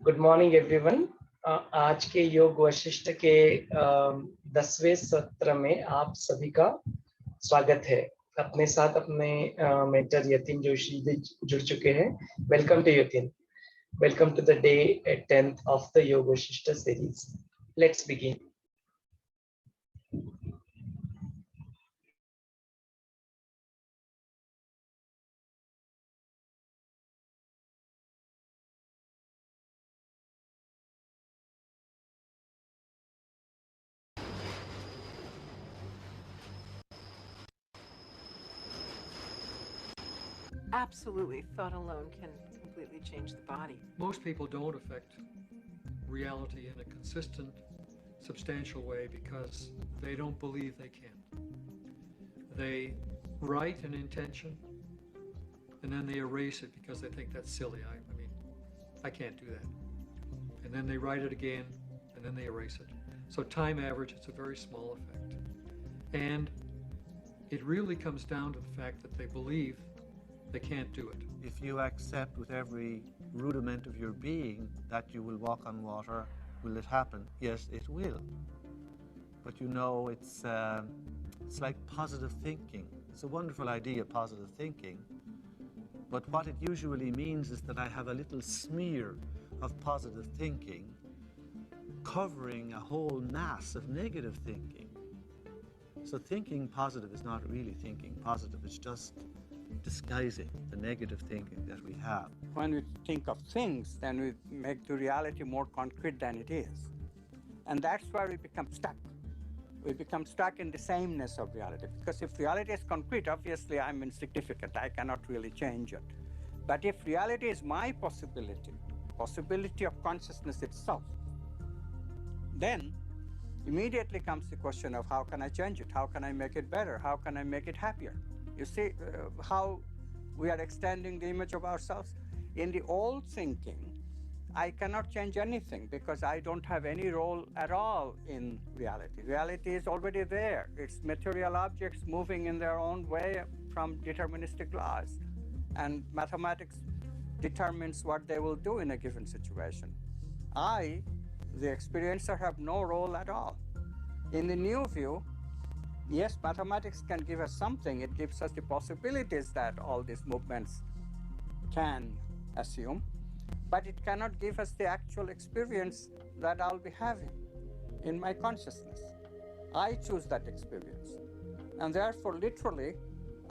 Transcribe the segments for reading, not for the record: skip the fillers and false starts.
Good morning everyone. आज के योग वशिष्ठ के 10वें सत्र में आप सभी का स्वागत है। अपने साथ अपने मेंटर यतिन जोशी भी जुड़ चुके हैं। Welcome to Yatin. Welcome to the day 10th of the Yog Vashishtha series. Let's begin. Absolutely. Thought alone can completely change the body. Most people don't affect reality in a consistent, substantial way because they don't believe they can. They write an intention and then they erase it because they think that's silly. I mean, I can't do that. And then they write it again and then they erase it. So time average, it's a very small effect. And it really comes down to the fact that they believe they can't do it. If you accept with every rudiment of your being that you will walk on water, will it happen? Yes, it will. But you know, it's like positive thinking. It's a wonderful idea, positive thinking. But what it usually means is that I have a little smear of positive thinking covering a whole mass of negative thinking. So thinking positive is not really thinking positive, it's just disguising the negative thinking that we have. When we think of things, then we make the reality more concrete than it is. And that's where we become stuck. We become stuck in the sameness of reality. Because if reality is concrete, obviously I'm insignificant. I cannot really change it. But if reality is my possibility of consciousness itself, then immediately comes the question of how can I change it? How can I make it better? How can I make it happier? You see how we are extending the image of ourselves? In the old thinking, I cannot change anything because I don't have any role at all in reality. Reality is already there. It's material objects moving in their own way from deterministic laws. And mathematics determines what they will do in a given situation. I, the experiencer, have no role at all. In the new view, yes, mathematics can give us something. It gives us the possibilities that all these movements can assume, but it cannot give us the actual experience that I'll be having in my consciousness. I choose that experience. And therefore, literally,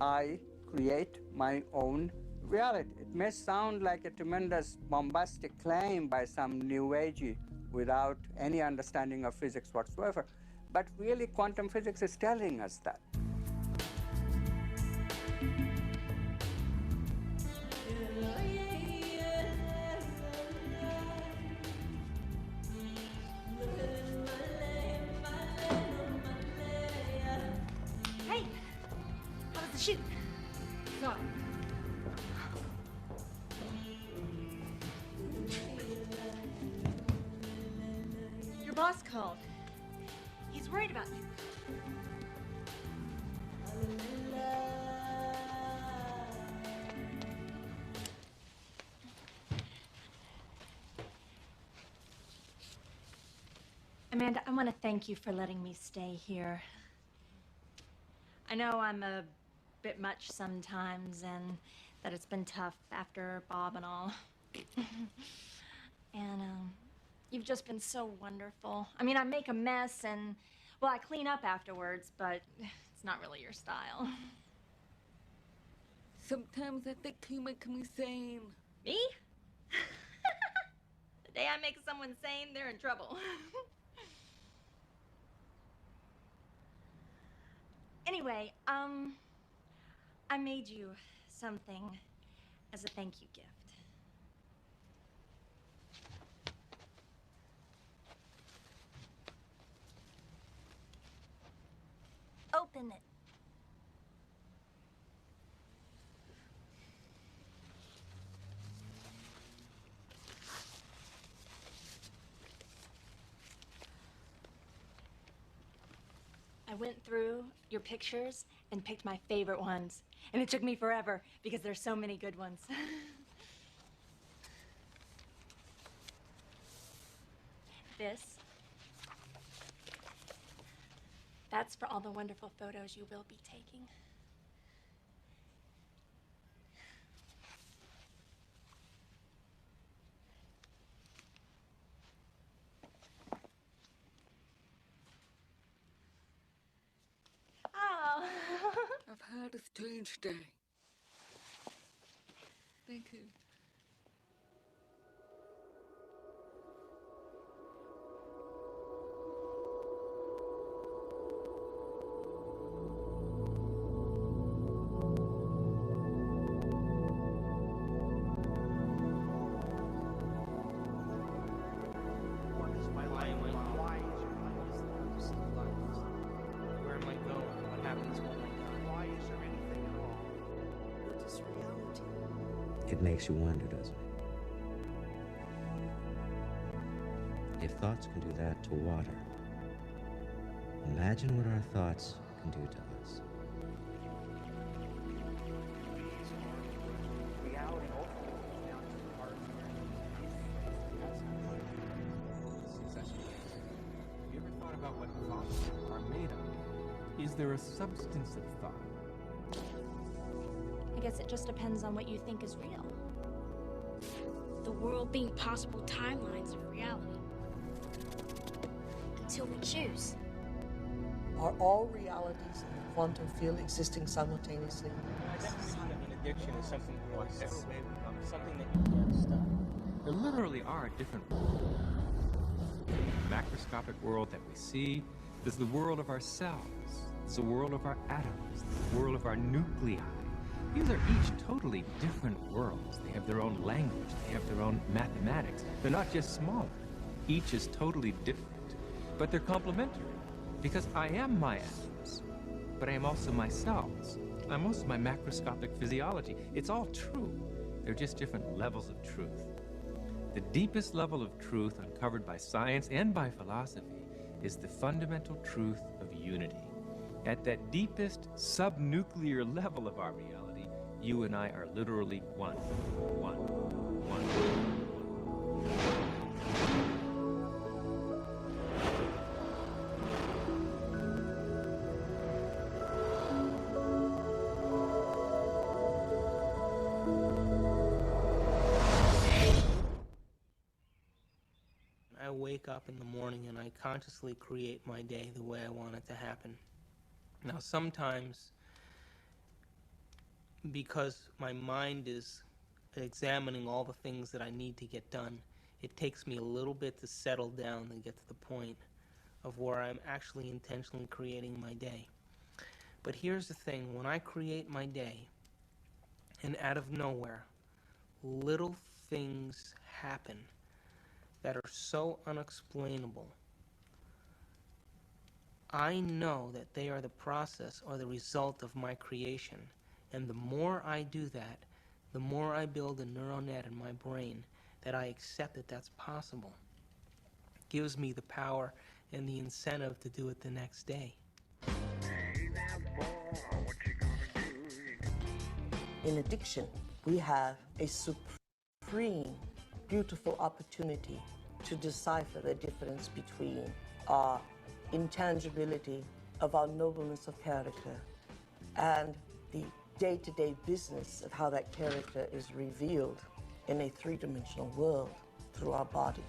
I create my own reality. It may sound like a tremendous bombastic claim by some new agey without any understanding of physics whatsoever, but really quantum physics is telling us that. Hey, how was the shoot? So. Your boss called. He's worried about you. Amanda, I want to thank you for letting me stay here. I know I'm a bit much sometimes and that it's been tough after Bob and all. And you've just been so wonderful. I mean, I make a mess and, well, I clean up afterwards, but it's not really your style. Sometimes I think you make me insane. Me? The day I make someone sane, they're in trouble. Anyway, I made you something as a thank you gift. Open it. I went through your pictures and picked my favorite ones. And it took me forever because there's so many good ones. this. That's for all the wonderful photos you will be taking. Oh. I've had a strange day. Thank you. What is my life? Why is your life? Where am I going? What happens when I die? Why is there anything at all? What is reality? It makes you wonder, doesn't it? If thoughts can do that to water, imagine what our thoughts can do to us. Reality ultimately comes down to the heart. Have you ever thought about what thoughts are made of? Is there a substance of thought? I guess it just depends on what you think is real. The world being possible timelines of reality. Until we choose. Are all realities in the quantum field existing simultaneously? I never thought of an addiction as something really something that you can't stop. There literally are different worlds. The macroscopic world that we see, there's the world of our cells, there's the world of our atoms, the world of our nuclei. These are each totally different worlds. They have their own language, they have their own mathematics. They're not just smaller. Each is totally different, but they're complementary. Because I am my atoms, but I am also my cells. I'm also my macroscopic physiology. It's all true. They're just different levels of truth. The deepest level of truth uncovered by science and by philosophy is the fundamental truth of unity. At that deepest subnuclear level of our reality, you and I are literally one. I wake up in the morning and I consciously create my day the way I want it to happen. Now, sometimes, because my mind is examining all the things that I need to get done, it takes me a little bit to settle down and get to the point of where I'm actually intentionally creating my day. But here's the thing, when I create my day, and out of nowhere, little things happen that are so unexplainable, I know that they are the process or the result of my creation. And the more I do that, the more I build a neural net in my brain that I accept that that's possible. It gives me the power and the incentive to do it the next day. In addiction, we have a supreme, beautiful opportunity to decipher the difference between our intangibility of our nobleness of character and the day-to-day business of how that character is revealed in a three-dimensional world through our bodies.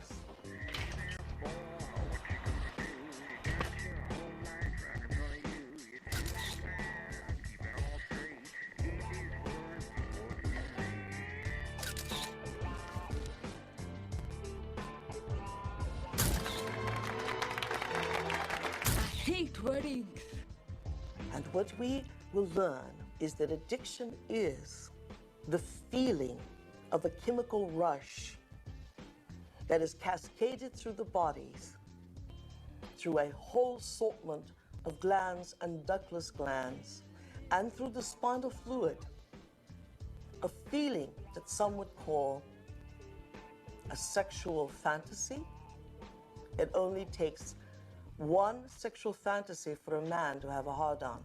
Weddings. And what we will learn is that addiction is the feeling of a chemical rush that is cascaded through the bodies through a whole assortment of glands and ductless glands and through the spinal fluid, a feeling that some would call a sexual fantasy. It only takes one sexual fantasy for a man to have a hard-on.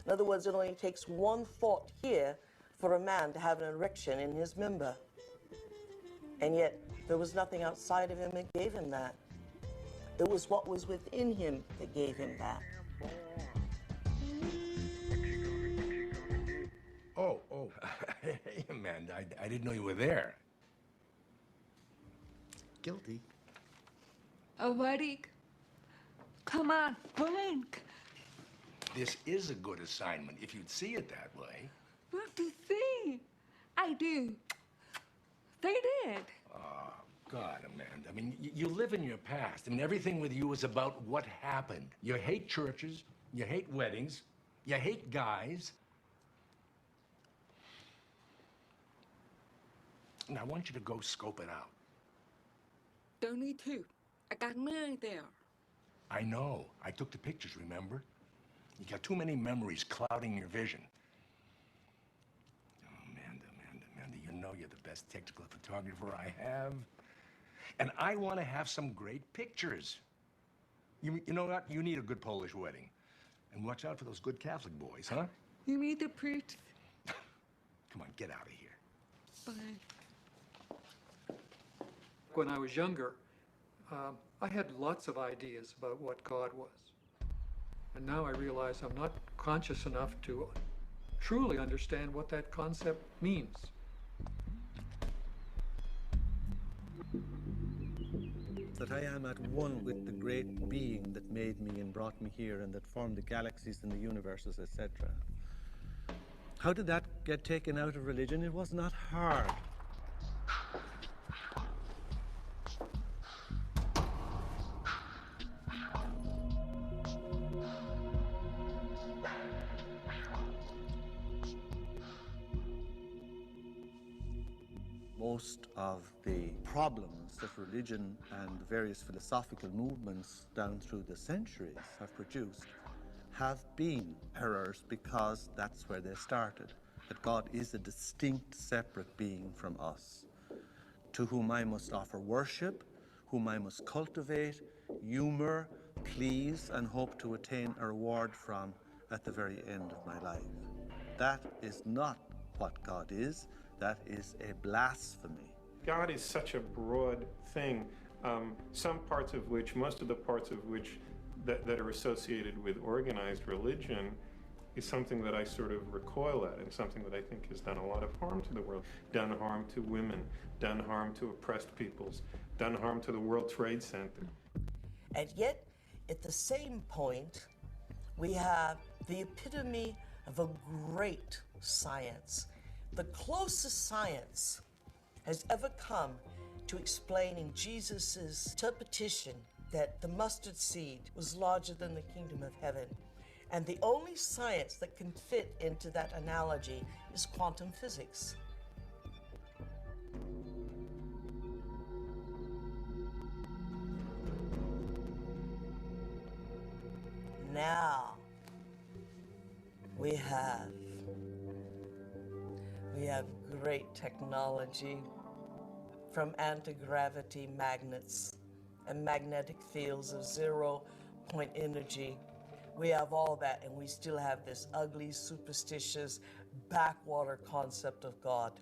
In other words, it only takes one thought here for a man to have an erection in his member. And yet, there was nothing outside of him that gave him that. It was what was within him that gave him that. Oh, hey, Amanda, I didn't know you were there. Guilty. Oh, Vadik. Come on, blink. This is a good assignment, if you'd see it that way. What to see? I do. They did. Oh, God, Amanda. I mean, you live in your past. I mean, everything with you is about what happened. You hate churches, you hate weddings, you hate guys. And I want you to go scope it out. Don't need to. I got mine there. I know. I took the pictures, remember? You got too many memories clouding your vision. Oh, Amanda, you know you're the best technical photographer I have. And I want to have some great pictures. You know what? You need a good Polish wedding. And watch out for those good Catholic boys, huh? You need the priest. Come on, get out of here. Bye. When I was younger, I had lots of ideas about what God was. And now I realize I'm not conscious enough to truly understand what that concept means. That I am at one with the great being that made me and brought me here and that formed the galaxies and the universes, etc. How did that get taken out of religion? It was not hard. Most of the problems that religion and the various philosophical movements down through the centuries have produced have been errors because that's where they started. That God is a distinct, separate being from us, to whom I must offer worship, whom I must cultivate, humor, please, and hope to attain a reward from at the very end of my life. That is not what God is. That is a blasphemy. God is such a broad thing, most of the parts of which that are associated with organized religion is something that I sort of recoil at and something that I think has done a lot of harm to the world, done harm to women, done harm to oppressed peoples, done harm to the World Trade Center. And yet, at the same point, we have the epitome of a great science. The closest science has ever come to explaining Jesus' interpretation that the mustard seed was larger than the kingdom of heaven. And the only science that can fit into that analogy is quantum physics. Now, we have great technology, from anti-gravity magnets and magnetic fields of zero-point energy. We have all that, and we still have this ugly, superstitious, backwater concept of God.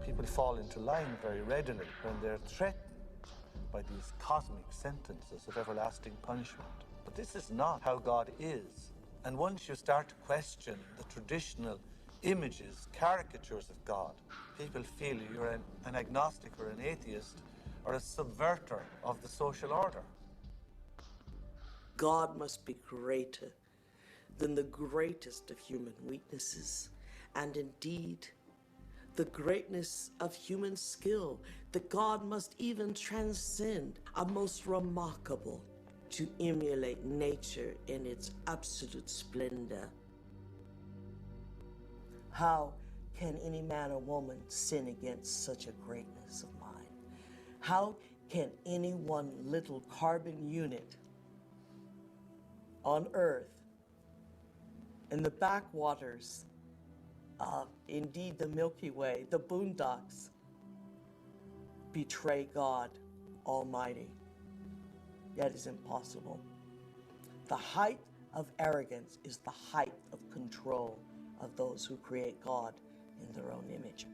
People fall into line very readily when they're threatened by these cosmic sentences of everlasting punishment. But this is not how God is. And once you start to question the traditional images, caricatures of God, people feel you're an agnostic or an atheist or a subverter of the social order. God must be greater than the greatest of human weaknesses, and indeed, the greatness of human skill, that God must even transcend a most remarkable to emulate nature in its absolute splendor. How can any man or woman sin against such a greatness of mind? How can any one little carbon unit on Earth, in the backwaters of, indeed, the Milky Way, the boondocks, betray God Almighty. That is impossible. The height of arrogance is the height of control of those who create God in their own image.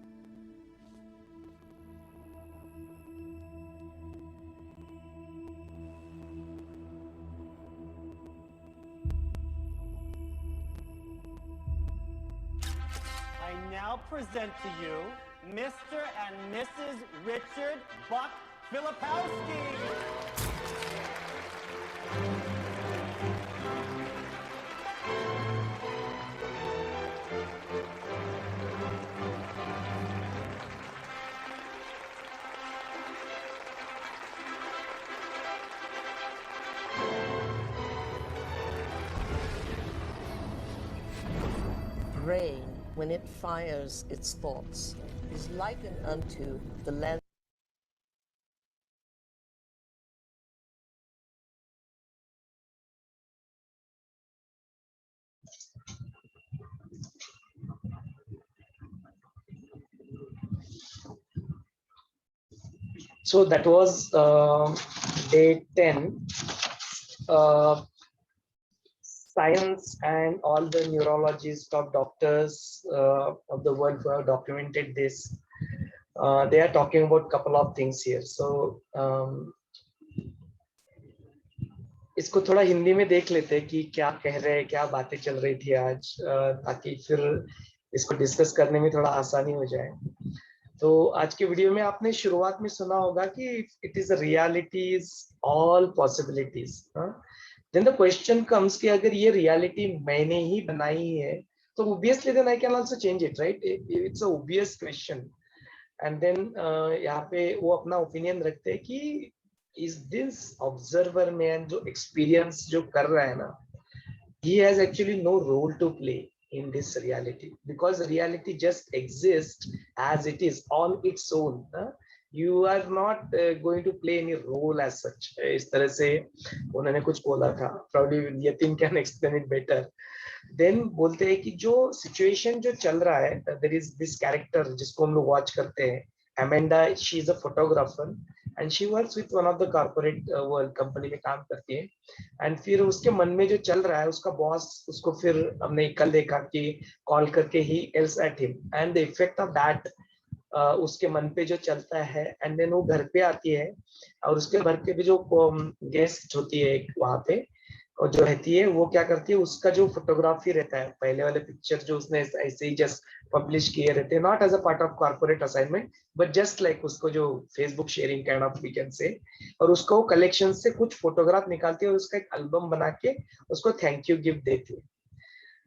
I now present to you Mr. and Mrs. Richard Buck Filipowski. Brain, when it fires its thoughts, is likened unto the land. So that was day 10. Science and all the neurologists, top doctors of the world who have documented this, they are talking about couple of things here. So इसको थोड़ा हिंदी में देख लेते हैं कि क्या कह रहे हैं, क्या बातें चल रही थी आज, ताकि फिर इसको डिस्कस करने में थोड़ा आसानी हो जाए। तो आज के वीडियो में आपने शुरुआत में सुना होगा कि it is reality is all possibilities. Then the question comes कि अगर ये रियलिटी मैंने ही बनाई है तो obviously then I can also change it, right? It's a obvious question. And then यहाँ पे वो अपना ओपिनियन रखते हैं कि इज दिस ऑब्जर्वर मैन जो एक्सपीरियंस जो कर रहा है ना, he has actually no role to play in this reality, because reality just exists as it is on its own. You are not going to play any role as such. इस तरह से उन्होंने कुछ बोला था, probably Yatin can explain it better. Then बोलते हैं कि जो situation जो चल रहा है, there is this character जिसको हम लोग watch करते हैं, Amanda, she is a photographer and she works with one of the corporate world company में काम करती है। and फिर उसके मन में जो चल रहा है, उसका बॉस उसको फिर हमने कल देखा कि कॉल करके he yells at him and the effect of that उसके मन पे जो चलता है, एंड देन वो घर पे आती है और उसके घर के भी जो गेस्ट होती है वहां पे और जो रहती है, वो क्या करती है, उसका जो फोटोग्राफी रहता है, पहले वाले पिक्चर जो उसने ऐसे ही जस्ट पब्लिश किए रहते हैं, not as a part of corporate assignment but just like उसको जो Facebook sharing kind of we can say, और उसको कलेक्शन से कुछ फोटोग्राफ निकालती है और उसका एक एल्बम बना के उसको थैंक यू गिफ्ट देती है।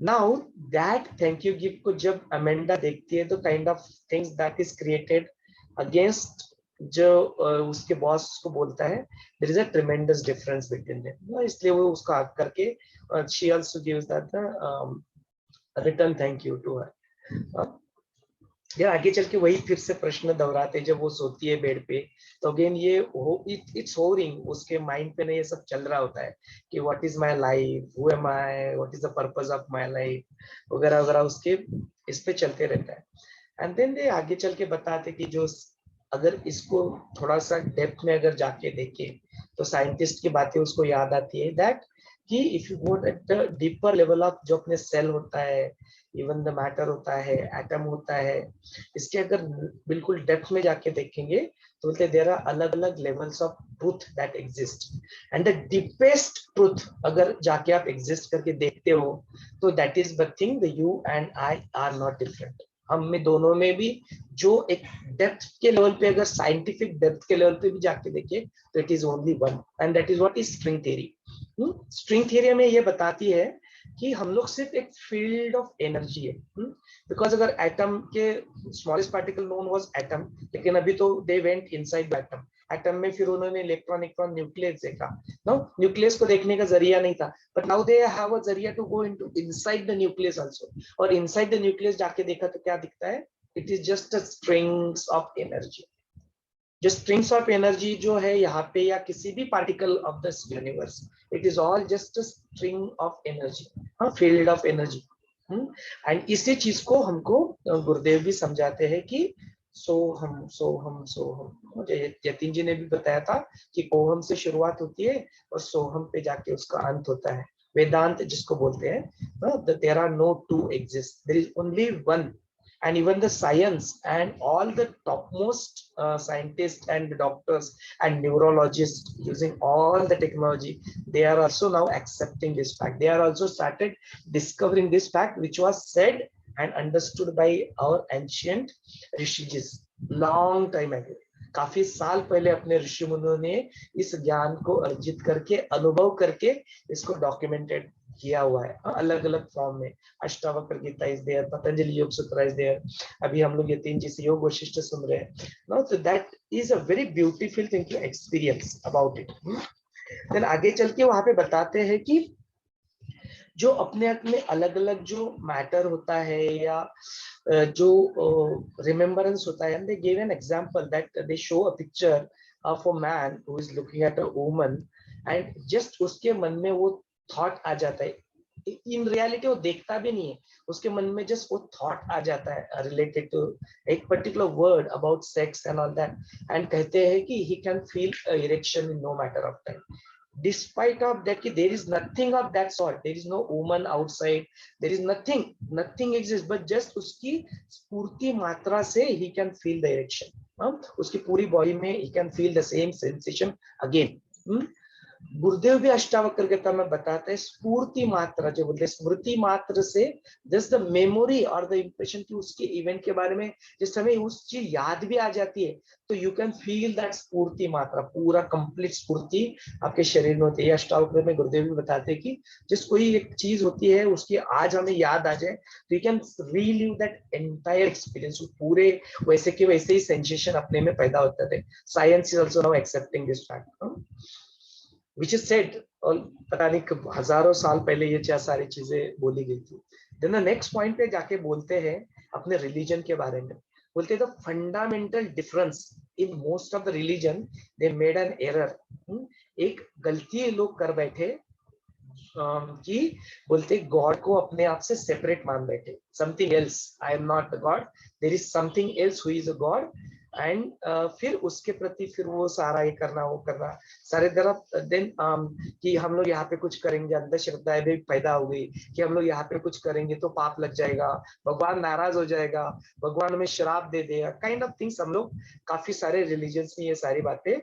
Now that thank you gift को जब अमेंडा देखती है तो kind of things that is created against जो उसके बॉस को बोलता है, there is a tremendous difference between them, इसलिए वो उसको हक करके she also gives that return thank you to her। यार आगे चल के वही फिर से प्रश्न दोहराते जब वो सोती है बेड पे, तो अगेन ये इट्स होरिंग उसके माइंड पे ना ये सब चल रहा होता है कि what is my life, who am I, what is the purpose of my life वगैरह वगैरह उसके इस पे चलते रहता है। एंड देन दे आगे चल के बताते कि जो अगर इसको थोड़ा सा डेप्थ में अगर जाके देखे तो साइंटिस्ट की बातें उसको याद आती है दैट कि if you go at the deeper level of जो अपने सेल होता है, इवन द मैटर होता है, एटम होता है, इसके अगर बिल्कुल डेप्थ में जाके देखेंगे तो बोलते देयर आर अलग अलग levels of truth that exist, and the deepest truth अगर जाके आप एग्जिस्ट करके देखते हो तो that is the thing the you and I R not different. हम में दोनों में भी जो एक डेप्थ के लेवल पे अगर साइंटिफिक डेप्थ के लेवल पे भी जाके देखें तो it is only one, and that is what is string theory. String theory में ये बताती है कि हम लोग सिर्फ एक फील्ड ऑफ एनर्जी है, बिकॉज अगर एटम के smallest particle known was atom, लेकिन अभी तो they went inside the atom, atom में फिर उन्होंने इलेक्ट्रॉन इलेक्ट्रॉन न्यूक्लियस देखा, नो न्यूक्लियस को देखने का जरिया नहीं था, but now they have a जरिया to go into inside the nucleus also, और इनसाइड द न्यूक्लियस जाके देखा तो क्या दिखता है, it is just a strings of energy. जो स्ट्रिंग्स ऑफ एनर्जी जो है यहाँ पे या किसी भी particle of this universe, it is all just a string of energy, field of energy. And इसी चीज को हमको गुरुदेव भी समझाते हैं कि सोहम सोहम सोहम। मुझे यतीन जी ने भी बताया था कि ओहम से शुरुआत होती है और सोहम पे जाके उसका अंत होता है। वेदांत जिसको बोलते हैं, there are no two exist, there is only one. And even the science and all the topmost scientists and doctors and neurologists using all the technology, they are also now accepting this fact. They are also started discovering this fact, which was said and understood by our ancient rishis long time ago. काफी साल पहले अपने ऋषि मुनियों ने इस ज्ञान को अर्जित करके, अनुभव करके इसको डॉक्यूमेंटेड किया हुआ है अलग अलग फॉर्म में। अष्टावक्र गीता इज देयर, पतंजलि योग सूत्र इज देयर, अभी हम लोग यतीन जी से योग वशिष्ठ सुन रहे हैं। नो, तो that is a very beautiful thing to experience about it. Then आगे चल के वहां पे बताते हैं कि जो अपने अपने अलग अलग जो मैटर होता है या जो रिमेम्बरेंस होता है, they gave an example that they show a picture of a man who is looking at a woman and just उसके मन में वो थॉट आ जाता है। इन रियलिटी वो देखता भी नहीं है, उसके मन में जस्ट वो थॉट आ जाता है रिलेटेड टू एक particular word about sex and all that, and कहते हैं कि he can feel erection in no matter of time. Despite of that, there is nothing of that sort. There is no woman outside. There is nothing exists. But just उसकी स्फूर्ति मात्रा से he can feel the erection. उसकी पूरी body में he can feel the same sensation again. गुरुदेव भी अष्टावक्र गीता में बताते हैं स्फूर्ति मात्रा जो बोलते हैं, स्मृति मात्र से जस्ट द मेमोरी और द इंप्रेशन की उसके इवेंट के बारे में जिस समय उस चीज याद भी आ जाती है तो यू कैन फील दैट स्फूर्ति मात्रा, पूरा कंप्लीट स्फूर्ति आपके शरीर में होती है। अष्टावक्र में गुरुदेव भी बताते हैं कि जिस कोई एक चीज होती है उसकी आज हमें याद आ जाए तो you can relive that entire experience, पूरे वैसे के वैसे ही सेंसेशन अपने में पैदा होता है। Science is also now accepting this fact which is said, और पता नहीं हजारों साल पहले ये क्या सारी चीजें बोली गई थी। Then the next point पे जाके बोलते हैं अपने रिलीजन के बारे में, बोलते हैं the fundamental difference in most of the religion they made an error। एक गलती लोग कर बैठे कि बोलते गॉड को अपने आप से सेपरेट मान बैठे, something else, I am not the god, there is something else who is a god, and फिर उसके प्रति फिर वो सारा ये करना वो करना सारे तरफ। देन कि हम लोग यहाँ पे कुछ करेंगे, अंधश्रद्धाएं भी पैदा हो गई कि हम लोग यहाँ पे कुछ करेंगे तो पाप लग जाएगा, भगवान नाराज हो जाएगा, भगवान हमें श्राप दे देगा, काइंड ऑफ थिंग्स हम लोग काफी सारे रिलीजन्स में ये सारी बातें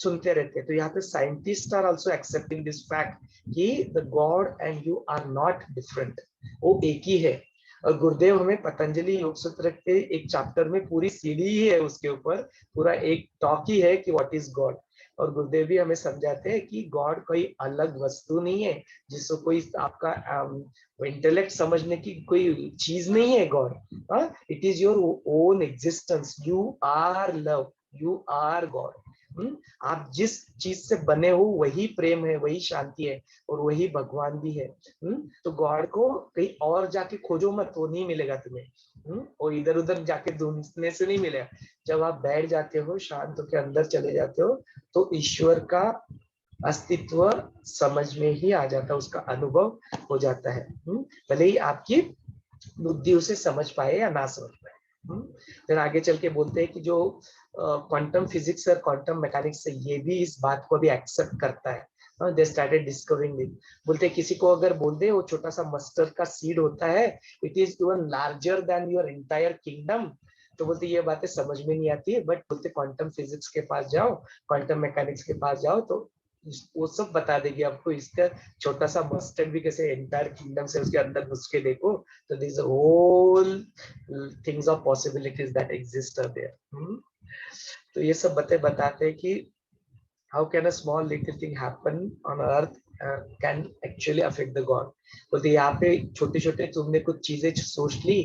सुनते रहते हैं। तो यहाँ पे scientist are also accepting this fact कि the god and you are not different, वो एक ही है। और गुरुदेव हमें पतंजलि योग सूत्र के एक चैप्टर में पूरी सीढ़ी ही है, उसके ऊपर पूरा एक टॉक ही है कि व्हाट इज गॉड। और गुरुदेव भी हमें समझाते हैं कि गॉड कोई अलग वस्तु नहीं है जिसको कोई आपका इंटेलेक्ट समझने की कोई चीज नहीं है। God it is your own existence, you are love, you are god. आप जिस चीज से बने हो वही प्रेम है, वही शांति है और वही भगवान भी है। तो गॉड को कहीं और जाके खोजो मत, वो नहीं मिलेगा तुम्हें, वो इधर उधर जाके ढूंढने से नहीं मिलेगा। जब आप बैठ जाते हो शांत होकर अंदर चले जाते हो तो ईश्वर का अस्तित्व समझ में ही आ जाता है, उसका अनुभव हो जाता है, भले ही आपकी बुद्धि उसे समझ पाए या ना समझ पाए। फिर आगे चल के बोलते हैं कि जो क्वांटम फिजिक्स और क्वांटम मैकेनिक्स से ये भी इस बात को भी एक्सेप्ट करता है। They started discovering it. बोलते हैं किसी को अगर बोल दे वो छोटा सा मस्टर्ड का सीड होता है, it is even larger than your entire kingdom, तो बोलते ये बातें समझ में नहीं आती है। बट बोलते क्वांटम फिजिक्स के पास जाओ, क्वांटम मैकेनिक्स के पास जाओ तो वो सब बता देगी आपको, इसका छोटा सा मस्टर्ड भी कैसे एंटायर किंगडम से उसके अंदर घुस के देखो तो this whole things of possibilities that exist are there. तो ये सब बातें बताते हैं कि how can a small little thing happen on earth can actually affect the God। बोलते यहाँ पे छोटे छोटे तुमने कुछ चीजें सोच ली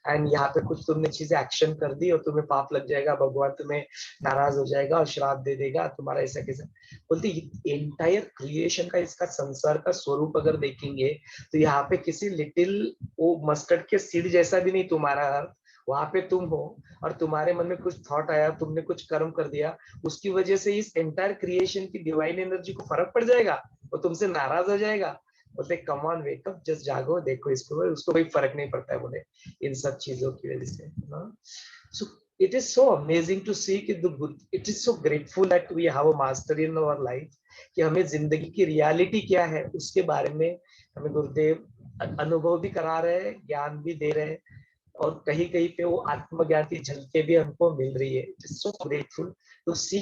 एंड यहाँ पे कुछ तुमने चीजें एक्शन कर दी और तुम्हें पाप लग जाएगा, भगवान तुम्हें नाराज हो जाएगा और श्राप दे देगा तुम्हारा ऐसा कैसा। बोलते एंटायर क्रिएशन का, इसका संसार का स्वरूप अगर देखेंगे तो यहाँ पे किसी लिटिल वो मस्टर्ड के सीड जैसा भी नहीं तुम्हारा अर्थ, वहां पे तुम हो और तुम्हारे मन में कुछ थॉट आया, तुमने कुछ कर्म कर दिया, उसकी वजह से इस एंटायर क्रिएशन की डिवाइन एनर्जी को फर्क पड़ जाएगा, वो तुमसे नाराज हो जाएगा। बोलते come on wake up, just जागो, देखो इसको, उसको कोई फर्क नहीं पड़ता है बोले इन सब चीजों की वजह से। सो it is so amazing to see कि the good, it is so grateful that we have a master in our life कि हमें जिंदगी की रियलिटी क्या है उसके बारे में हमें गुरुदेव अनुभव भी करा रहे हैं, ज्ञान भी दे रहे हैं, और कहीं कहीं पे वो आत्मज्ञान की झलके भी हमको मिल रही है. It is so grateful to see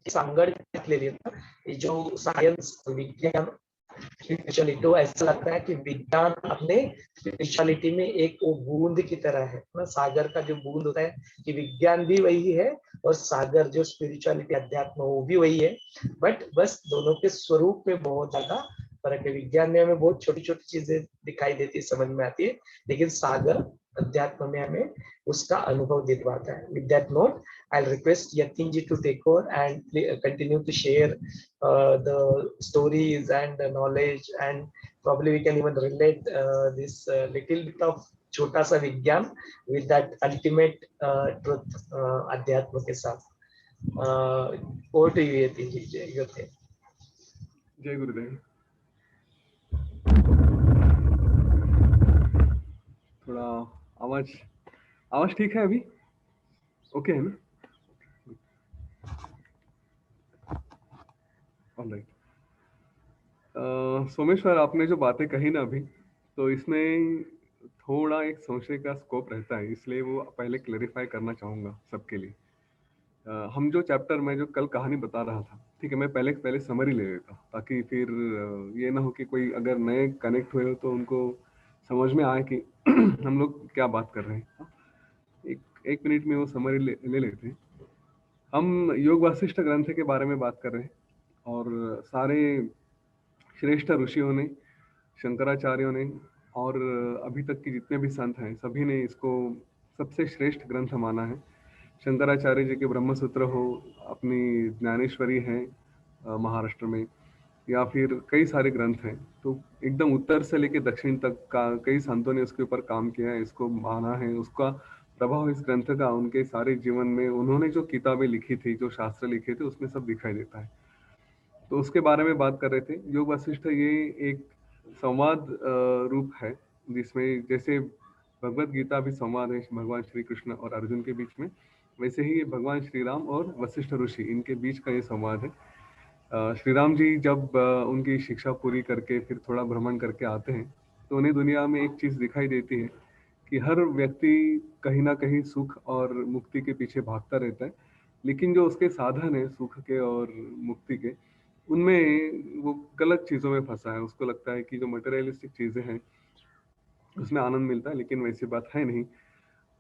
सांगड़ ले लिया ये जो साइंस विज्ञान स्पिरिचुअलिटी. तो ऐसा लगता है कि विज्ञान अपने स्पिरिचुअलिटी में एक वो बूंद की तरह है ना, सागर का जो बूंद होता है कि विज्ञान भी वही है और सागर जो स्पिरिचुअलिटी अध्यात्म वो भी वही है, बट बस दोनों के स्वरूप में बहुत ज्यादा फर्क है. विज्ञान में हमें बहुत छोटी छोटी चीजें दिखाई देती है, समझ में आती है, लेकिन सागर अध्यात्म में हमें उसका अनुभव दिलवाता है. With that note I'll request Yatin ji to take over and continue to share the stories and the knowledge, and probably we can even relate this little bit of छोटा सा विज्ञान with that ultimate truth अध्यात्म के साथ. Over to you Yatin ji. जय गुरुदेव. थोड़ा आवाज ठीक है अभी? ओके है ना? ऑलराइट. सोमेश्वर, आपने जो बातें कही ना अभी, तो इसमें थोड़ा एक संशय का स्कोप रहता है, इसलिए वो पहले क्लैरिफाई करना चाहूँगा सबके लिए. हम जो चैप्टर में जो कल कहानी बता रहा था, ठीक है, मैं पहले समरी ले लेता ताकि फिर ये ना हो कि कोई अगर नए कनेक्ट हुए हो तो उनको समझ में आए कि हम लोग क्या बात कर रहे हैं. एक मिनट में वो समरी ले लेते हैं. हम योग वासिष्ठ ग्रंथ के बारे में बात कर रहे हैं और सारे श्रेष्ठ ऋषियों ने, शंकराचार्यों ने और अभी तक की जितने भी संत हैं सभी ने इसको सबसे श्रेष्ठ ग्रंथ माना है. शंकराचार्य जी के ब्रह्मसूत्र हो, अपनी ज्ञानेश्वरी है महाराष्ट्र में, या फिर कई सारे ग्रंथ हैं. तो एकदम उत्तर से लेकर दक्षिण तक का कई संतों ने उसके ऊपर काम किया है, इसको माना है. उसका प्रभाव इस ग्रंथ का उनके सारे जीवन में, उन्होंने जो किताबें लिखी थी, जो शास्त्र लिखे थे, उसमें सब दिखाई देता है. तो उसके बारे में बात कर रहे थे. योग वासिष्ठ ये एक संवाद रूप है, जिसमें जैसे भगवत गीता भी संवाद है भगवान श्री कृष्ण और अर्जुन के बीच में, वैसे ही भगवान श्री राम और वशिष्ठ ऋषि, इनके बीच का ये संवाद है. श्री राम जी जब उनकी शिक्षा पूरी करके फिर थोड़ा भ्रमण करके आते हैं, तो उन्हें दुनिया में एक चीज़ दिखाई देती है कि हर व्यक्ति कहीं ना कहीं सुख और मुक्ति के पीछे भागता रहता है, लेकिन जो उसके साधन है सुख के और मुक्ति के, उनमें वो गलत चीज़ों में फंसा है. उसको लगता है कि जो मटेरियलिस्टिक चीज़ें हैं उसमें आनंद मिलता है, लेकिन वैसी बात है नहीं.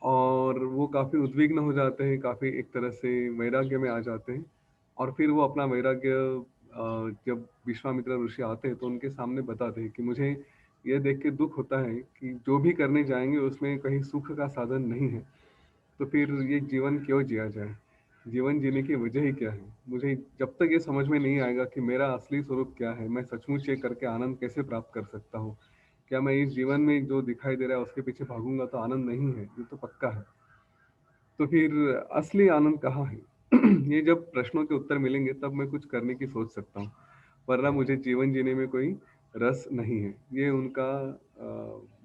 और वो काफ़ी उद्विग्न हो जाते हैं, काफ़ी एक तरह से वैराग्य में आ जाते हैं. और फिर वो अपना वैराग्य जब विश्वामित्र ऋषि आते हैं तो उनके सामने बताते हैं कि मुझे ये देख के दुख होता है कि जो भी करने जाएंगे उसमें कहीं सुख का साधन नहीं है, तो फिर ये जीवन क्यों जिया जाए, जीवन जीने की वजह ही क्या है. मुझे जब तक ये समझ में नहीं आएगा कि मेरा असली स्वरूप क्या है, मैं सचमुच ये करके आनंद कैसे प्राप्त कर सकता हूँ, क्या मैं इस जीवन में जो दिखाई दे रहा है उसके पीछे भागूंगा तो आनंद नहीं है, ये तो पक्का है. तो फिर असली आनंद कहाँ है? ये जब प्रश्नों के उत्तर मिलेंगे तब मैं कुछ करने की सोच सकता हूँ, वरना मुझे जीवन जीने में कोई रस नहीं है. ये उनका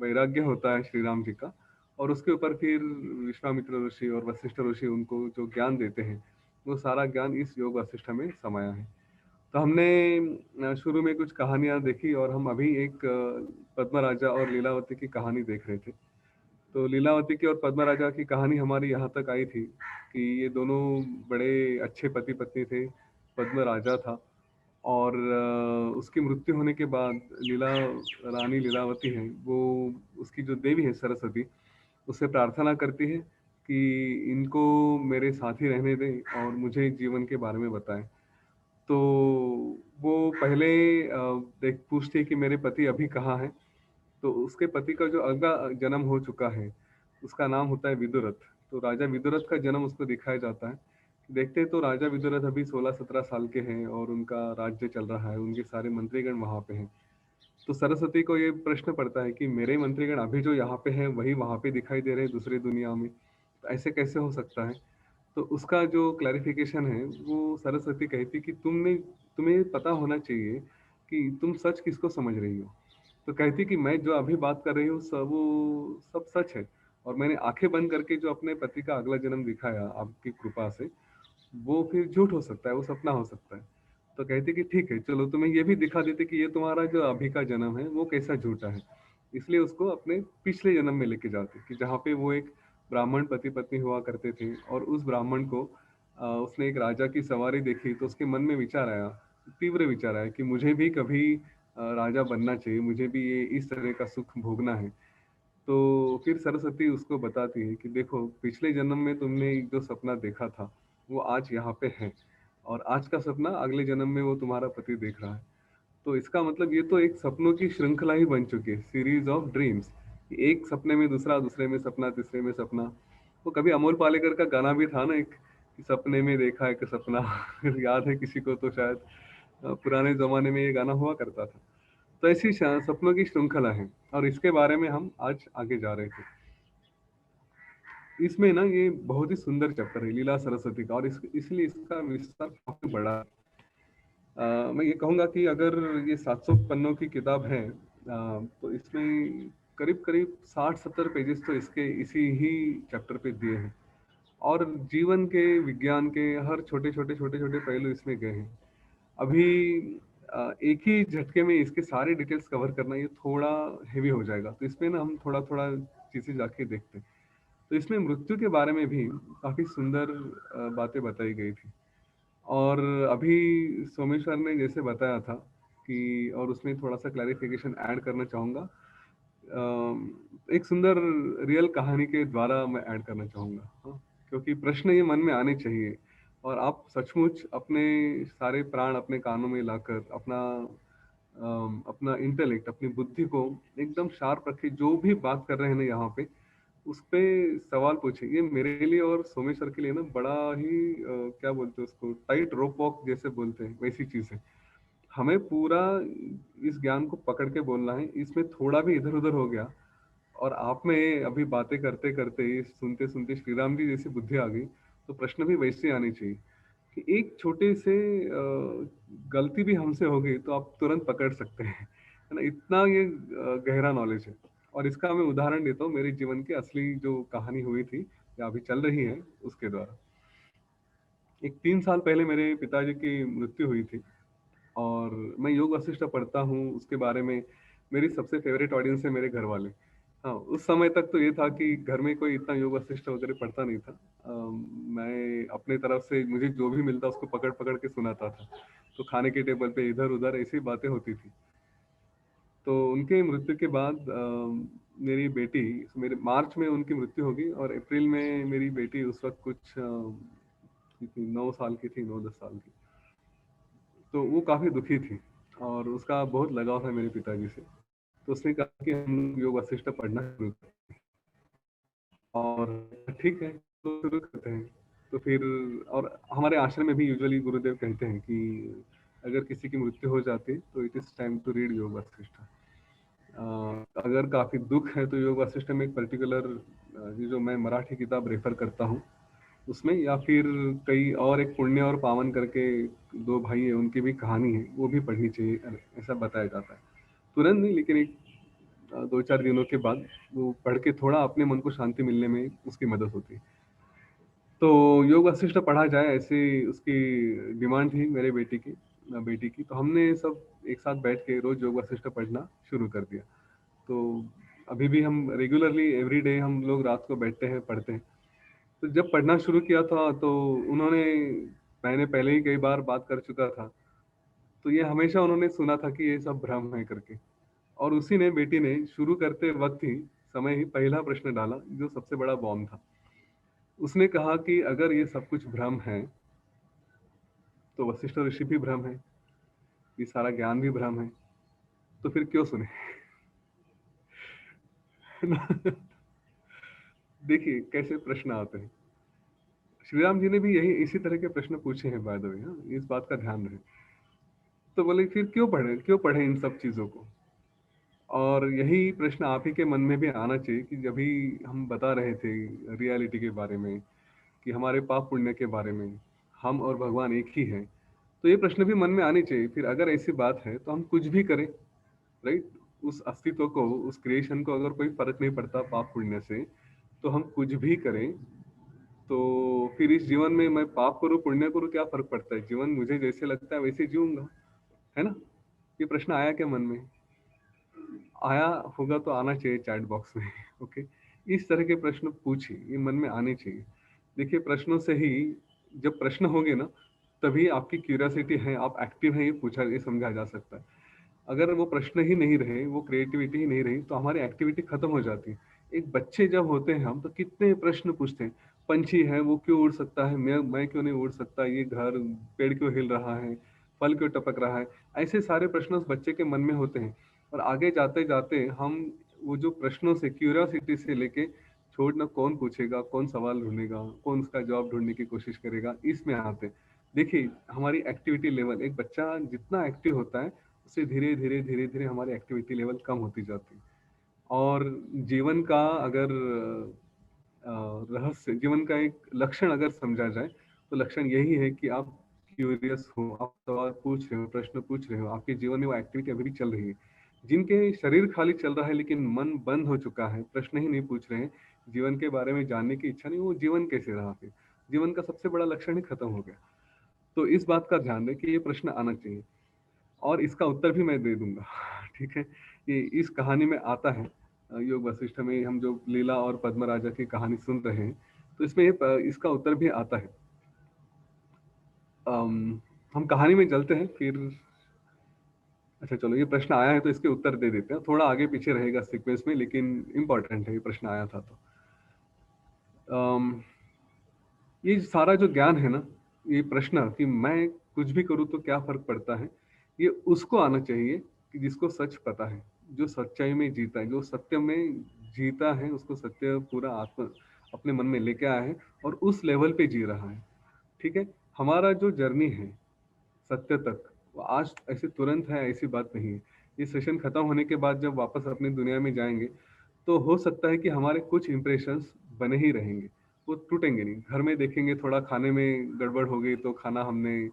वैराग्य होता है श्री राम जी का. और उसके ऊपर फिर विश्वामित्र ऋषि और वशिष्ठ ऋषि उनको जो ज्ञान देते हैं, वो सारा ज्ञान इस योग वासिष्ठ में समाया है. तो हमने शुरू में कुछ कहानियाँ देखी और हम अभी एक पद्म राजा और लीलावती की कहानी देख रहे थे. तो लीलावती की और पद्म राजा की कहानी हमारी यहाँ तक आई थी कि ये दोनों बड़े अच्छे पति पत्नी थे. पद्म राजा था और उसकी मृत्यु होने के बाद रानी लीलावती हैं, वो उसकी जो देवी है सरस्वती, उससे प्रार्थना करती है कि इनको मेरे साथ ही रहने दें और मुझे जीवन के बारे में बताएं. तो वो पहले पूछती है कि मेरे पति अभी कहाँ हैं. तो उसके पति का जो अगला जन्म हो चुका है उसका नाम होता है विदुरथ. तो राजा विदुरथ का जन्म उसको दिखाया जाता है. देखते हैं तो राजा विदुरथ अभी 16-17 साल के हैं और उनका राज्य चल रहा है, उनके सारे मंत्रीगण वहाँ पे हैं. तो सरस्वती को ये प्रश्न पड़ता है कि मेरे मंत्रीगण अभी जो यहाँ पे हैं वही वहाँ पे दिखाई दे रहे हैं दूसरी दुनिया में, तो ऐसे कैसे हो सकता है. तो उसका जो क्लैरिफिकेशन है वो सरस्वती कहती कि तुम्हें पता होना चाहिए कि तुम सच किसको समझ रही हो. तो कहती कि मैं जो अभी बात कर रही हूँ वो सब सच है, और मैंने आंखें बंद करके जो अपने पति का अगला जन्म दिखाया आपकी कृपा से, वो फिर झूठ हो सकता है, वो सपना हो सकता है। तो कहते कि ठीक है, चलो तुम्हें ये भी दिखा देते कि ये तुम्हारा जो अभी का जन्म है वो कैसा झूठा है। इसलिए उसको अपने पिछले जन्म में लेके जाते कि जहाँ पे वो एक ब्राह्मण पति पत्नी हुआ करते थे, और उस ब्राह्मण को उसने एक राजा की सवारी देखी, तो उसके मन में विचार आया, तीव्र विचार आया कि मुझे भी कभी राजा बनना चाहिए, मुझे भी ये इस तरह का सुख भोगना है। तो फिर सरस्वती उसको बताती है कि देखो, पिछले जन्म में तुमने एक जो सपना देखा था वो आज यहाँ पे है, और आज का सपना अगले जन्म में वो तुम्हारा पति देख रहा है। तो इसका मतलब ये तो एक सपनों की श्रृंखला ही बन चुकी है, सीरीज ऑफ ड्रीम्स। एक सपने में दूसरा, दूसरे में सपना, तीसरे में सपना। वो कभी अमोल पालेकर का गाना भी था ना एक, कि सपने में देखा एक सपना याद है किसी को तो शायद, पुराने जमाने में ये गाना हुआ करता था। तो ऐसी सपनों की श्रृंखला है, और इसके बारे में हम आज आगे जा रहे थे। इसमें ना ये बहुत ही सुंदर चैप्टर है लीला सरस्वती का, और इसलिए इसका विस्तार काफी बड़ा है। मैं ये कहूँगा कि अगर ये 700 पन्नों की किताब है, तो इसमें करीब करीब 60-70 पेजेस तो इसके इसी ही चैप्टर पे दिए हैं, और जीवन के, विज्ञान के हर छोटे छोटे पहलू इसमें गए हैं। अभी एक ही झटके में इसके सारे डिटेल्स कवर करना ये थोड़ा हेवी हो जाएगा, तो इसमें ना हम थोड़ा थोड़ा चीजें जाके देखते हैं। तो इसमें मृत्यु के बारे में भी काफी सुंदर बातें बताई गई थी, और अभी सोमेश्वर ने जैसे बताया था कि, और उसमें थोड़ा सा क्लैरिफिकेशन ऐड करना चाहूँगा, एक सुंदर रियल कहानी के द्वारा मैं ऐड करना चाहूँगा, हाँ, क्योंकि प्रश्न ये मन में आने चाहिए, और आप सचमुच अपने सारे प्राण अपने कानों में लाकर अपना इंटेलेक्ट, अपनी बुद्धि को एकदम शार्प रखे, जो भी बात कर रहे हैं ना यहाँ पे, उस पे सवाल पूछे। ये मेरे लिए और सोमेश्वर के लिए ना बड़ा ही क्या बोलते हैं उसको, टाइट रोप वॉक जैसे बोलते हैं, वैसी चीज है। हमें पूरा इस ज्ञान को पकड़ के बोलना है। इसमें थोड़ा भी इधर उधर हो गया, और आप में अभी बातें करते करते, सुनते सुनते श्री राम जी जैसी बुद्धि आ गई, तो प्रश्न भी वैसे आने चाहिए कि एक छोटे से गलती भी हमसे हो गई तो आप तुरंत पकड़ सकते हैं, है ना। इतना ये गहरा नॉलेज है। और इसका मैं उदाहरण देता हूँ मेरे जीवन की असली जो कहानी हुई थी या अभी चल रही है उसके द्वारा। एक 3 साल पहले मेरे पिताजी की मृत्यु हुई थी, और मैं योग वशिष्ठ पढ़ता हूँ, उसके बारे में मेरी सबसे फेवरेट ऑडियंस है मेरे घर वाले। हाँ, उस समय तक तो ये था कि घर में कोई इतना योग वशिष्ठ वगैरह पढ़ता नहीं था। मैं अपने तरफ से मुझे जो भी मिलता उसको पकड़ पकड़ के सुनाता था, तो खाने के टेबल पे इधर उधर ऐसी बातें होती थी। तो उनके मृत्यु के बाद मेरी बेटी, मेरे मार्च में उनकी मृत्यु होगी, और अप्रैल में मेरी बेटी उस वक्त कुछ 9 साल की थी, 9-10 साल की। तो वो काफ़ी दुखी थी, और उसका बहुत लगाव था मेरे पिताजी से। तो उसने कहा कि हम योग वशिष्ठ पढ़ना शुरू करते हैं, और ठीक है तो शुरू करते हैं। तो फिर, और हमारे आश्रम में भी यूजुअली गुरुदेव कहते हैं कि अगर किसी की मृत्यु हो जाती है तो it is time to read Yoga Vasishtha. अगर काफ़ी दुख है तो योग वशिष्ठ में एक पर्टिकुलर जो मैं मराठी किताब रेफर करता हूँ उसमें, या फिर कई और, एक पुण्य और पावन करके 2 भाई है, उनकी भी कहानी है, वो भी पढ़नी चाहिए, ऐसा बताया जाता है। तुरंत नहीं, लेकिन एक 2-4 दिनों के बाद वो पढ़ के थोड़ा अपने मन को शांति मिलने में उसकी मदद होती है। तो योग वशिष्ठ पढ़ा जाए, ऐसी उसकी डिमांड थी मेरे बेटी की। तो हमने सब एक साथ बैठ के रोज योग वशिष्ठ पढ़ना शुरू कर दिया। तो अभी भी हम रेगुलरली एवरी डे हम लोग रात को बैठते हैं, पढ़ते हैं। तो जब पढ़ना शुरू किया था तो मैंने पहले ही कई बार बात कर चुका था, तो ये हमेशा उन्होंने सुना था कि ये सब भ्रम है करके। और उसी ने, बेटी ने शुरू करते वक्त ही, समय ही पहला प्रश्न डाला जो सबसे बड़ा बॉम्ब था। उसने कहा कि अगर ये सब कुछ भ्रम है तो वशिष्ठ ऋषि भी भ्रम है, ये सारा ज्ञान भी भ्रम है, तो फिर क्यों सुने। देखिए कैसे प्रश्न आते हैं। श्री राम जी ने भी इसी तरह के प्रश्न पूछे हैं, बाय द वे, इस बात का ध्यान रहे। तो बोले फिर क्यों पढ़े इन सब चीजों को। और यही प्रश्न आप ही के मन में भी आना चाहिए कि जब भी हम बता रहे थे रियलिटी के बारे में, कि हमारे पाप पुण्य के बारे में, हम और भगवान एक ही हैं, तो ये प्रश्न भी मन में आने चाहिए। फिर अगर ऐसी बात है तो हम कुछ भी करें, राइट। उस अस्तित्व को, उस क्रिएशन को अगर कोई फर्क नहीं पड़ता पाप पुण्य से, तो हम कुछ भी करें तो फिर इस जीवन में मैं पाप करूं पुण्य करूं क्या फर्क पड़ता है, जीवन मुझे जैसे लगता है वैसे जीऊंगा, है ना? ये प्रश्न आया क्या मन में? आया होगा तो आना चाहिए चैट बॉक्स में। ओके, इस तरह के प्रश्न पूछिए, ये मन में आने चाहिए। देखिए प्रश्नों से ही, जब प्रश्न होंगे ना तभी आपकी क्यूरियोसिटी है, आप एक्टिव हैं, ये समझा जा सकता है। अगर वो प्रश्न ही नहीं रहे, वो क्रिएटिविटी ही नहीं रही तो हमारी एक्टिविटी खत्म हो जाती है। एक बच्चे जब होते हैं हम तो कितने प्रश्न पूछते हैं, पंछी है वो क्यों उड़ सकता है, मैं क्यों नहीं उड़ सकता, ये घर पेड़ क्यों हिल रहा है, फल क्यों टपक रहा है, ऐसे सारे प्रश्न उस बच्चे के मन में होते हैं। और आगे जाते जाते हम वो जो प्रश्नों से, क्यूरियोसिटी से लेके छोड़ना, कौन पूछेगा, कौन सवाल ढूंढेगा, कौन उसका जवाब ढूंढने की कोशिश करेगा, इसमें आते हैं। देखिए हमारी एक्टिविटी लेवल, एक बच्चा जितना एक्टिव होता है उससे धीरे धीरे धीरे धीरे हमारी एक्टिविटी लेवल कम होती जाती है। और जीवन का अगर रहस्य, जीवन का एक लक्षण अगर समझा जाए तो लक्षण यही है कि आप क्यूरियस हो, आप सवाल पूछ रहे हो, प्रश्न पूछ रहे हो, आपके जीवन में वो एक्टिविटी अभी भी चल रही है। जिनके शरीर खाली चल रहा है लेकिन मन बंद हो चुका है, प्रश्न ही नहीं पूछ रहे हैं, जीवन के बारे में जानने की इच्छा नहीं, वो जीवन कैसे रहा? फिर जीवन का सबसे बड़ा लक्षण ही खत्म हो गया। तो इस बात का ध्यान दें कि ये प्रश्न आना चाहिए और इसका उत्तर भी मैं दे दूंगा। ठीक है, ये इस कहानी में आता है, योग वशिष्ठ में हम जो लीला और पद्म राजा की कहानी सुन रहे हैं तो इसमें इसका उत्तर भी आता है। हम कहानी में चलते हैं फिर। अच्छा चलो, ये प्रश्न आया है तो इसके उत्तर दे देते हैं, थोड़ा आगे पीछे रहेगा सीक्वेंस में लेकिन इम्पोर्टेंट है, ये प्रश्न आया था तो। ये सारा जो ज्ञान है ना, ये प्रश्न कि मैं कुछ भी करूँ तो क्या फर्क पड़ता है, ये उसको आना चाहिए कि जिसको सच पता है, जो सच्चाई में जीता है, जो सत्य में जीता है, उसको सत्य पूरा आत्मा अपने मन में लेके आया है और उस लेवल पे जी रहा है। ठीक है, हमारा जो जर्नी है सत्य तक, वो आज ऐसे तुरंत है ऐसी बात नहीं है। ये सेशन खत्म होने के बाद जब वापस अपनी दुनिया में जाएंगे तो हो सकता है कि हमारे कुछ इंप्रेशंस बने ही रहेंगे, वो टूटेंगे नहीं। घर में देखेंगे थोड़ा खाने में गड़बड़ हो गई तो खाना हमने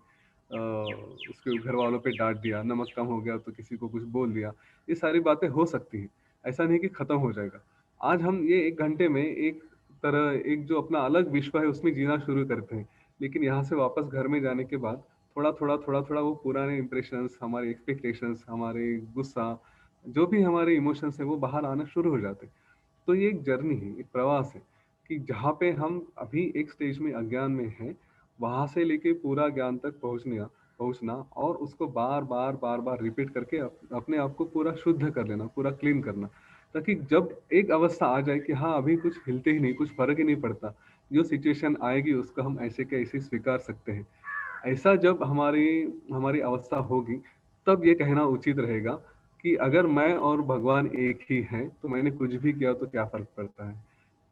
उसके घर वालों पे डांट दिया, नमक कम हो गया तो किसी को कुछ बोल दिया, ये सारी बातें हो सकती हैं, ऐसा नहीं कि खत्म हो जाएगा। आज हम ये 1 घंटे में एक तरह, एक जो अपना अलग विश्व है उसमें जीना शुरू करते हैं, लेकिन यहाँ से वापस घर में जाने के बाद थोड़ा थोड़ा वो पुराने इंप्रेशंस, हमारे एक्सपेक्टेशंस, हमारे गुस्सा, जो भी हमारे इमोशंस है वो बाहर आना शुरू हो जाते हैं। तो ये एक जर्नी है, एक प्रवास है कि जहाँ पे हम अभी एक स्टेज में अज्ञान में हैं, वहाँ से लेके पूरा ज्ञान तक पहुँचना और उसको बार बार रिपीट करके अपने आप को पूरा शुद्ध कर लेना, पूरा क्लीन करना, ताकि जब एक अवस्था आ जाए कि हाँ अभी कुछ हिलते ही नहीं, कुछ फर्क ही नहीं पड़ता, जो सिचुएशन आएगी उसको हम ऐसे के ऐसे स्वीकार सकते हैं। ऐसा जब हमारी अवस्था होगी तब ये कहना उचित रहेगा कि अगर मैं और भगवान एक ही हैं तो मैंने कुछ भी किया तो क्या फर्क पड़ता है।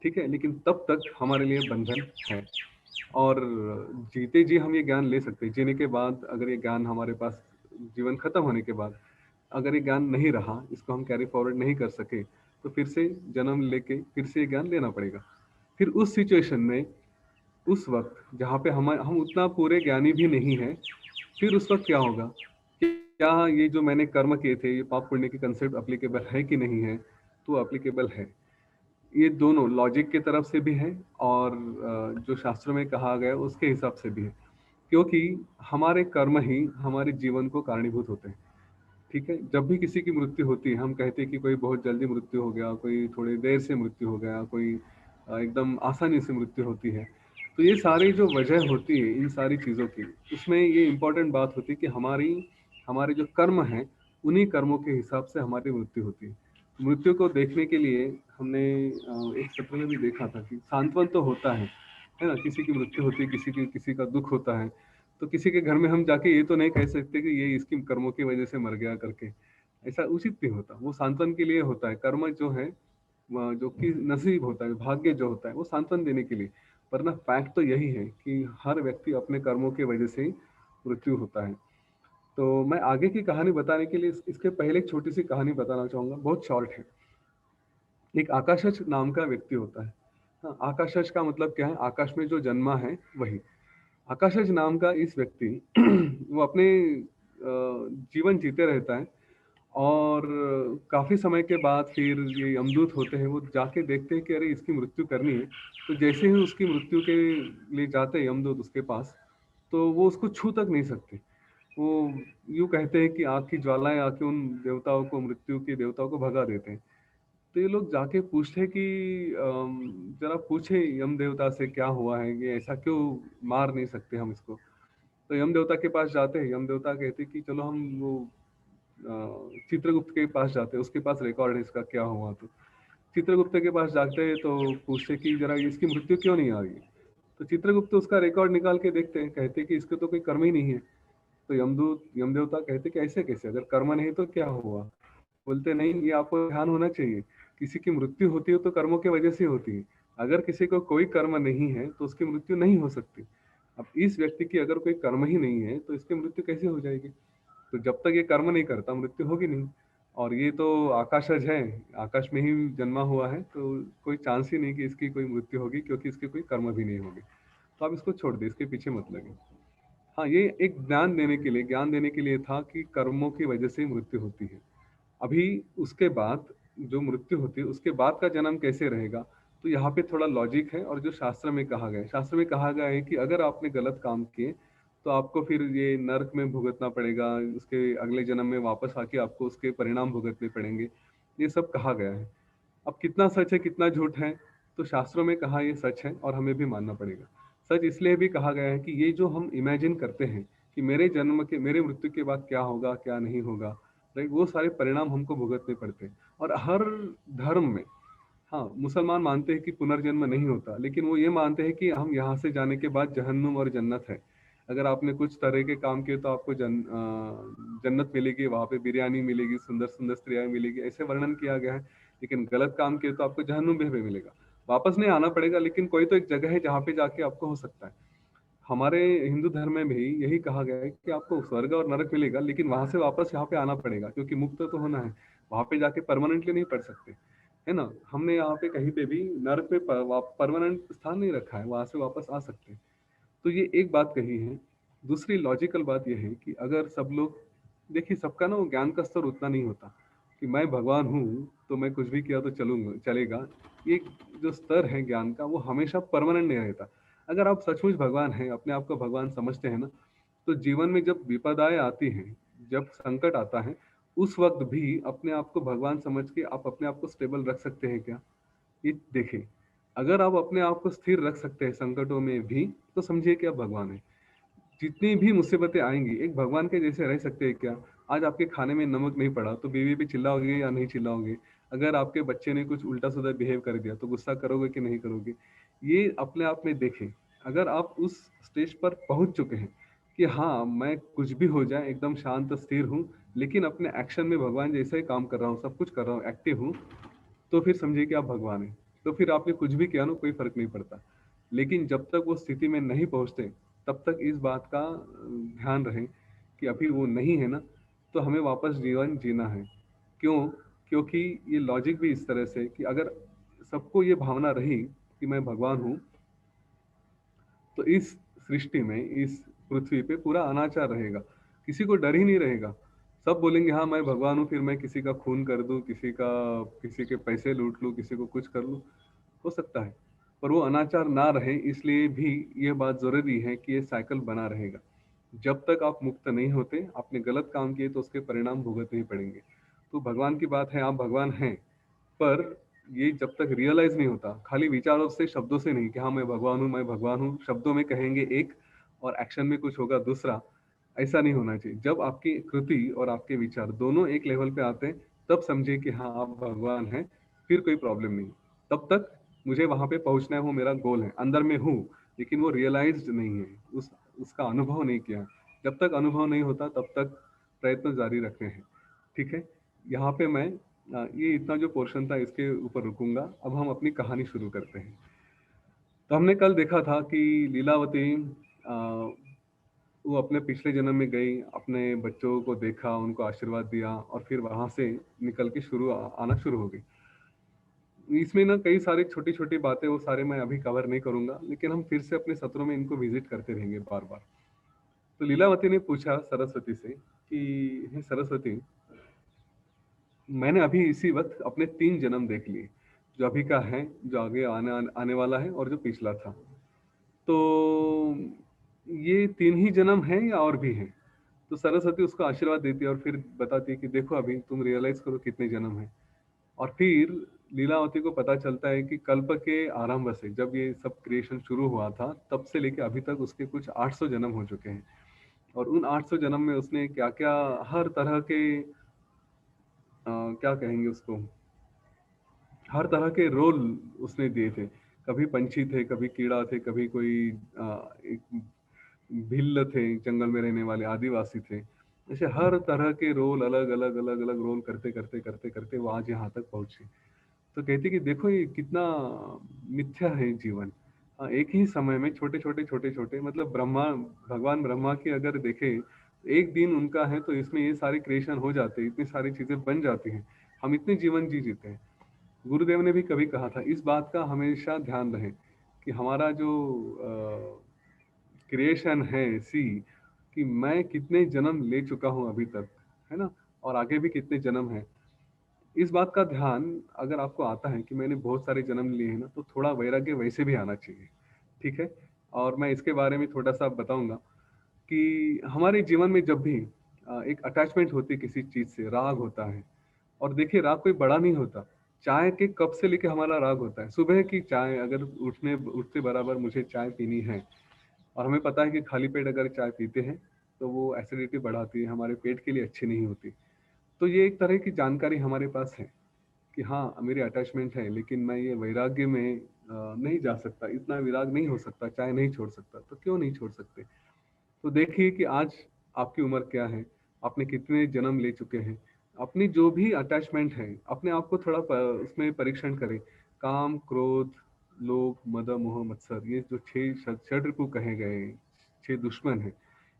ठीक है, लेकिन तब तक हमारे लिए बंधन है और जीते जी हम ये ज्ञान ले सकते हैं। जीने के बाद अगर ये ज्ञान हमारे पास, जीवन खत्म होने के बाद अगर ये ज्ञान नहीं रहा, इसको हम कैरी फॉरवर्ड नहीं कर सके, तो फिर से जन्म लेके फिर से ये ज्ञान लेना पड़ेगा। फिर उस सिचुएशन में, उस वक्त जहाँ पे हम उतना पूरे ज्ञानी भी नहीं है, फिर उस वक्त क्या होगा, क्या ये जो मैंने कर्म किए थे, ये पाप पुण्य के कंसेप्ट अप्लीकेबल है कि नहीं है? तो अप्लीकेबल है। ये दोनों लॉजिक की तरफ से भी है और जो शास्त्रों में कहा गया उसके हिसाब से भी है, क्योंकि हमारे कर्म ही हमारे जीवन को कारणीभूत होते हैं। ठीक है, जब भी किसी की मृत्यु होती है, हम कहते हैं कि कोई बहुत जल्दी मृत्यु हो गया, कोई थोड़ी देर से मृत्यु हो गया, कोई एकदम आसानी से मृत्यु होती है। तो ये सारी जो वजह होती है इन सारी चीज़ों की, उसमें ये इम्पोर्टेंट बात होती है कि हमारे जो कर्म हैं उन्हीं कर्मों के हिसाब से हमारी मृत्यु होती है। मृत्यु को देखने के लिए हमने एक सत्र में भी देखा था कि सांत्वन तो होता है ना, किसी की मृत्यु होती है, किसी का दुख होता है, तो किसी के घर में हम जाके ये तो नहीं कह सकते कि ये इसकी कर्मों की वजह से मर गया करके, ऐसा उचित नहीं होता। वो सांत्वन के लिए होता है, कर्म जो है जो कि नसीब होता है, भाग्य जो होता है, वो सांत्वन देने के लिए। वरना फैक्ट तो यही है कि हर व्यक्ति अपने कर्मों की वजह से ही मृत्यु होता है। तो मैं आगे की कहानी बताने के लिए इसके पहले एक छोटी सी कहानी बताना चाहूँगा, बहुत शॉर्ट है। एक आकाशच नाम का व्यक्ति होता है। हाँ, आकाशच का मतलब क्या है? आकाश में जो जन्मा है वही। आकाशच नाम का इस व्यक्ति वो अपने जीवन जीते रहता है और काफ़ी समय के बाद फिर ये यमदूत होते हैं, वो जाके देखते हैं कि अरे इसकी मृत्यु करनी है। तो जैसे ही उसकी मृत्यु के लिए जाते हैं यमदूत उसके पास, तो वो उसको छू तक नहीं सकते। वो यूँ कहते हैं कि आग की ज्वालाएँ आके उन देवताओं को, मृत्यु के देवताओं को भगा देते हैं। तो ये लोग जाके पूछते हैं कि ज़रा पूछे यम देवता से क्या हुआ है, ये ऐसा क्यों मार नहीं सकते हम इसको? तो यम देवता के पास जाते हैं, यम देवता कहते हैं कि चलो हम वो चित्रगुप्त के पास जाते हैं, उसके पास रिकॉर्ड है इसका क्या हुआ। तो चित्रगुप्त के पास जाते हैं तो पूछते कि जरा इसकी मृत्यु क्यों नहीं आ रही है? तो चित्रगुप्त उसका रिकॉर्ड निकाल के देखते हैं, कहते हैं कि इसके तो कोई कर्म ही नहीं है। तो यमदेवता कहते कि ऐसे कैसे, अगर कर्म नहीं तो क्या हुआ? बोलते नहीं, ये आपको ध्यान होना चाहिए, किसी की मृत्यु होती है तो कर्मों की वजह से होती है। अगर किसी को कोई कर्म नहीं है तो उसकी मृत्यु नहीं हो सकती। अब इस व्यक्ति की अगर कोई कर्म ही नहीं है तो इसकी मृत्यु कैसे हो जाएगी? तो जब तक ये कर्म नहीं करता मृत्यु होगी नहीं। और ये तो आकाशज है, आकाश में ही जन्मा हुआ है, तो कोई चांस ही नहीं कि इसकी कोई मृत्यु होगी, क्योंकि इसके कोई कर्म भी नहीं होंगे। तो आप इसको छोड़ दें, इसके पीछे मत लगे। हाँ, ये एक ज्ञान देने के लिए था कि कर्मों की वजह से मृत्यु होती है। अभी उसके बाद जो मृत्यु होती है उसके बाद का जन्म कैसे रहेगा, तो यहाँ पे थोड़ा लॉजिक है। और जो शास्त्र में कहा गया है, शास्त्र में कहा गया है कि अगर आपने गलत काम किए तो आपको फिर ये नरक में भुगतना पड़ेगा, उसके अगले जन्म में वापस आके आपको उसके परिणाम भुगतने पड़ेंगे, ये सब कहा गया है। अब कितना सच है कितना झूठ है, तो शास्त्रों में कहा ये सच है और हमें भी मानना पड़ेगा। सच इसलिए भी कहा गया है कि ये जो हम इमेजिन करते हैं कि मेरे मृत्यु के बाद क्या होगा क्या नहीं होगा, राइट, वो सारे परिणाम हमको भुगतने पड़ते हैं। और हर धर्म में, हाँ, मुसलमान मानते हैं कि पुनर्जन्म नहीं होता, लेकिन वो ये मानते हैं कि हम यहाँ से जाने के बाद जहन्नुम और जन्नत है। अगर आपने कुछ तरह के काम किए तो आपको जन्नत मिलेगी, वहाँ पे बिरयानी मिलेगी, सुंदर सुंदर स्त्रियाँ मिलेगी, ऐसे वर्णन किया गया है। लेकिन गलत काम किए तो आपको जहन्नुम भी मिलेगा, वापस नहीं आना पड़ेगा, लेकिन कोई तो एक जगह है जहाँ पे जाके आपको हो सकता है। हमारे हिंदू धर्म में भी यही कहा गया है कि आपको स्वर्ग और नरक मिलेगा, लेकिन वहां से वापस यहाँ पे आना पड़ेगा, क्योंकि मुक्त तो होना है, वहां पे जाके परमानेंटली नहीं पढ़ सकते, है ना। हमने यहाँ पे कहीं पे भी नरक में परमानेंट स्थान नहीं रखा है, वहां से वापस आ सकते हैं। तो ये एक बात कही है। दूसरी लॉजिकल बात यह है कि अगर सब लोग, देखिए सबका ना वो ज्ञान का स्तर उतना नहीं होता कि मैं भगवान हूँ तो मैं कुछ भी किया तो चलेगा। ये जो स्तर है ज्ञान का, वो हमेशा परमानेंट नहीं रहता। अगर आप सचमुच भगवान हैं, अपने आप को भगवान समझते हैं ना, तो जीवन में जब विपदाएं आती हैं, जब संकट आता है, उस वक्त भी अपने आप को भगवान समझ के आप अपने आप को स्टेबल रख सकते हैं क्या? ये देखें, अगर आप अपने आप को स्थिर रख सकते हैं संकटों में भी, तो समझिए कि आप भगवान हैं। जितनी भी मुसीबतें आएंगी, एक भगवान के जैसे रह सकते हैं क्या? आज आपके खाने में नमक नहीं पड़ा तो बीवी पे चिल्लाओगे या नहीं चिल्लाओगे? अगर आपके बच्चे ने कुछ उल्टा सीधा बिहेव कर दिया तो गुस्सा करोगे कि नहीं करोगे? ये अपने आप में देखें। अगर आप उस स्टेज पर पहुंच चुके हैं कि हाँ, मैं कुछ भी हो जाए एकदम शांत स्थिर हूँ, लेकिन अपने एक्शन में भगवान जैसा ही काम कर रहा हूँ, सब कुछ कर रहा हूँ, एक्टिव हूँ, तो फिर समझिए कि आप भगवान हैं। तो फिर आपने कुछ भी किया ना, कोई फर्क नहीं पड़ता। लेकिन जब तक वो स्थिति में नहीं पहुंचते, तब तक इस बात का ध्यान रहे कि अभी वो नहीं है ना, तो हमें वापस जीवन जीना है। क्यों? क्योंकि ये लॉजिक भी इस तरह से कि अगर सबको ये भावना रही कि मैं भगवान हूँ, तो इस सृष्टि में, इस पृथ्वी पे पूरा अनाचार रहेगा, किसी को डर ही नहीं रहेगा। सब बोलेंगे हाँ मैं भगवान हूँ, फिर मैं किसी का खून कर दूँ, किसी के पैसे लूट लूँ, किसी को कुछ कर लूँ, हो सकता है। पर वो अनाचार ना रहे, इसलिए भी ये बात जरूरी है कि ये साइकिल बना रहेगा। जब तक आप मुक्त नहीं होते, आपने गलत काम किए तो उसके परिणाम भुगतने ही पड़ेंगे। तो भगवान की बात है, आप भगवान हैं, पर ये जब तक रियलाइज नहीं होता, खाली विचारों से, शब्दों से नहीं कि हाँ मैं भगवान हूँ, शब्दों में कहेंगे एक और एक्शन में कुछ होगा दूसरा, ऐसा नहीं होना चाहिए। जब आपकी कृति और आपके विचार दोनों एक लेवल पे आते हैं, तब समझिए कि हाँ आप भगवान हैं, फिर कोई प्रॉब्लम नहीं। तब तक मुझे वहां पे पहुंचना है, वो मेरा गोल है, अंदर में हूँ, लेकिन वो रियलाइज्ड नहीं है, उसका अनुभव नहीं किया। जब तक अनुभव नहीं होता तब तक प्रयत्न जारी रखने हैं। ठीक है, यहाँ पे मैं ये इतना जो पोर्शन था इसके ऊपर रुकूंगा। अब हम अपनी कहानी शुरू करते हैं। तो हमने कल देखा था कि लीलावती वो अपने पिछले जन्म में गई, अपने बच्चों को देखा, उनको आशीर्वाद दिया और फिर वहां से निकल के आना शुरू हो गई। इसमें ना कई सारी छोटी छोटी बातें, वो सारे मैं अभी कवर नहीं करूंगा, लेकिन हम फिर से अपने सत्रों में इनको विजिट करते रहेंगे बार बार। तो लीलावती ने पूछा सरस्वती से कि हे सरस्वती, मैंने अभी इसी वक्त अपने 3 जन्म देख लिए, जो अभी का है, जो आगे आने वाला है और जो पिछला था। तो ये 3 ही जन्म हैं या और भी हैं? तो सरस्वती उसको आशीर्वाद देती है और फिर बताती है कि देखो अभी तुम रियलाइज करो कितने जन्म हैं। और फिर लीलावती को पता चलता है कि कल्प के आरंभ से, जब ये सब क्रिएशन शुरू हुआ था, तब से लेके अभी तक उसके कुछ 800 जन्म हो चुके हैं। और उन 800 जन्म में उसने क्या क्या हर तरह के क्या कहेंगे उसको, हर तरह के रोल उसने दिए थे। कभी पंछी थे, कभी कीड़ा थे, कभी कोई एक भिल्ल थे, जंगल में रहने वाले आदिवासी थे। ऐसे हर तरह के रोल अलग अलग अलग अलग रोल करते करते करते करते वो आज यहाँ तक पहुंचे। तो कहती कि देखो ये कितना मिथ्या है जीवन। एक ही समय में छोटे छोटे छोटे छोटे, मतलब भगवान ब्रह्मा की अगर देखे, एक दिन उनका है तो इसमें ये सारे क्रिएशन हो जाते हैं, इतनी सारी चीजें बन जाती हैं, हम इतने जीवन जी जीते हैं। गुरुदेव ने भी कभी कहा था, इस बात का हमेशा ध्यान रहे कि हमारा जो क्रिएशन है, सी कि मैं कितने जन्म ले चुका हूं अभी तक, है ना, और आगे भी कितने जन्म है। इस बात का ध्यान अगर आपको आता है कि मैंने बहुत सारे जन्म लिए हैं ना, तो थोड़ा वैराग्य वैसे भी आना चाहिए, ठीक है। और मैं इसके बारे में थोड़ा सा बताऊंगा कि हमारे जीवन में जब भी एक अटैचमेंट होती है किसी चीज से, राग होता है। और देखिए राग कोई बड़ा नहीं होता, चाय के कप से लेके हमारा राग होता है। सुबह की चाय, अगर उठते बराबर मुझे चाय पीनी है, और हमें पता है कि खाली पेट अगर चाय पीते हैं तो वो एसिडिटी बढ़ाती है, हमारे पेट के लिए अच्छी नहीं होती। तो ये एक तरह की जानकारी हमारे पास है कि हाँ मेरी अटैचमेंट है, लेकिन मैं ये वैराग्य में नहीं जा सकता, इतना विराग नहीं हो सकता, चाय नहीं छोड़ सकता। तो क्यों नहीं छोड़ सकते? तो देखिए कि आज आपकी उम्र क्या है, आपने कितने जन्म ले चुके हैं, अपनी जो भी अटैचमेंट है अपने आप को थोड़ा उसमें परीक्षण करें। काम, क्रोध, लोभ, मद, मोह, मत्सर, ये जो 6 षड्रिपु कहे गए, 6 दुश्मन हैं,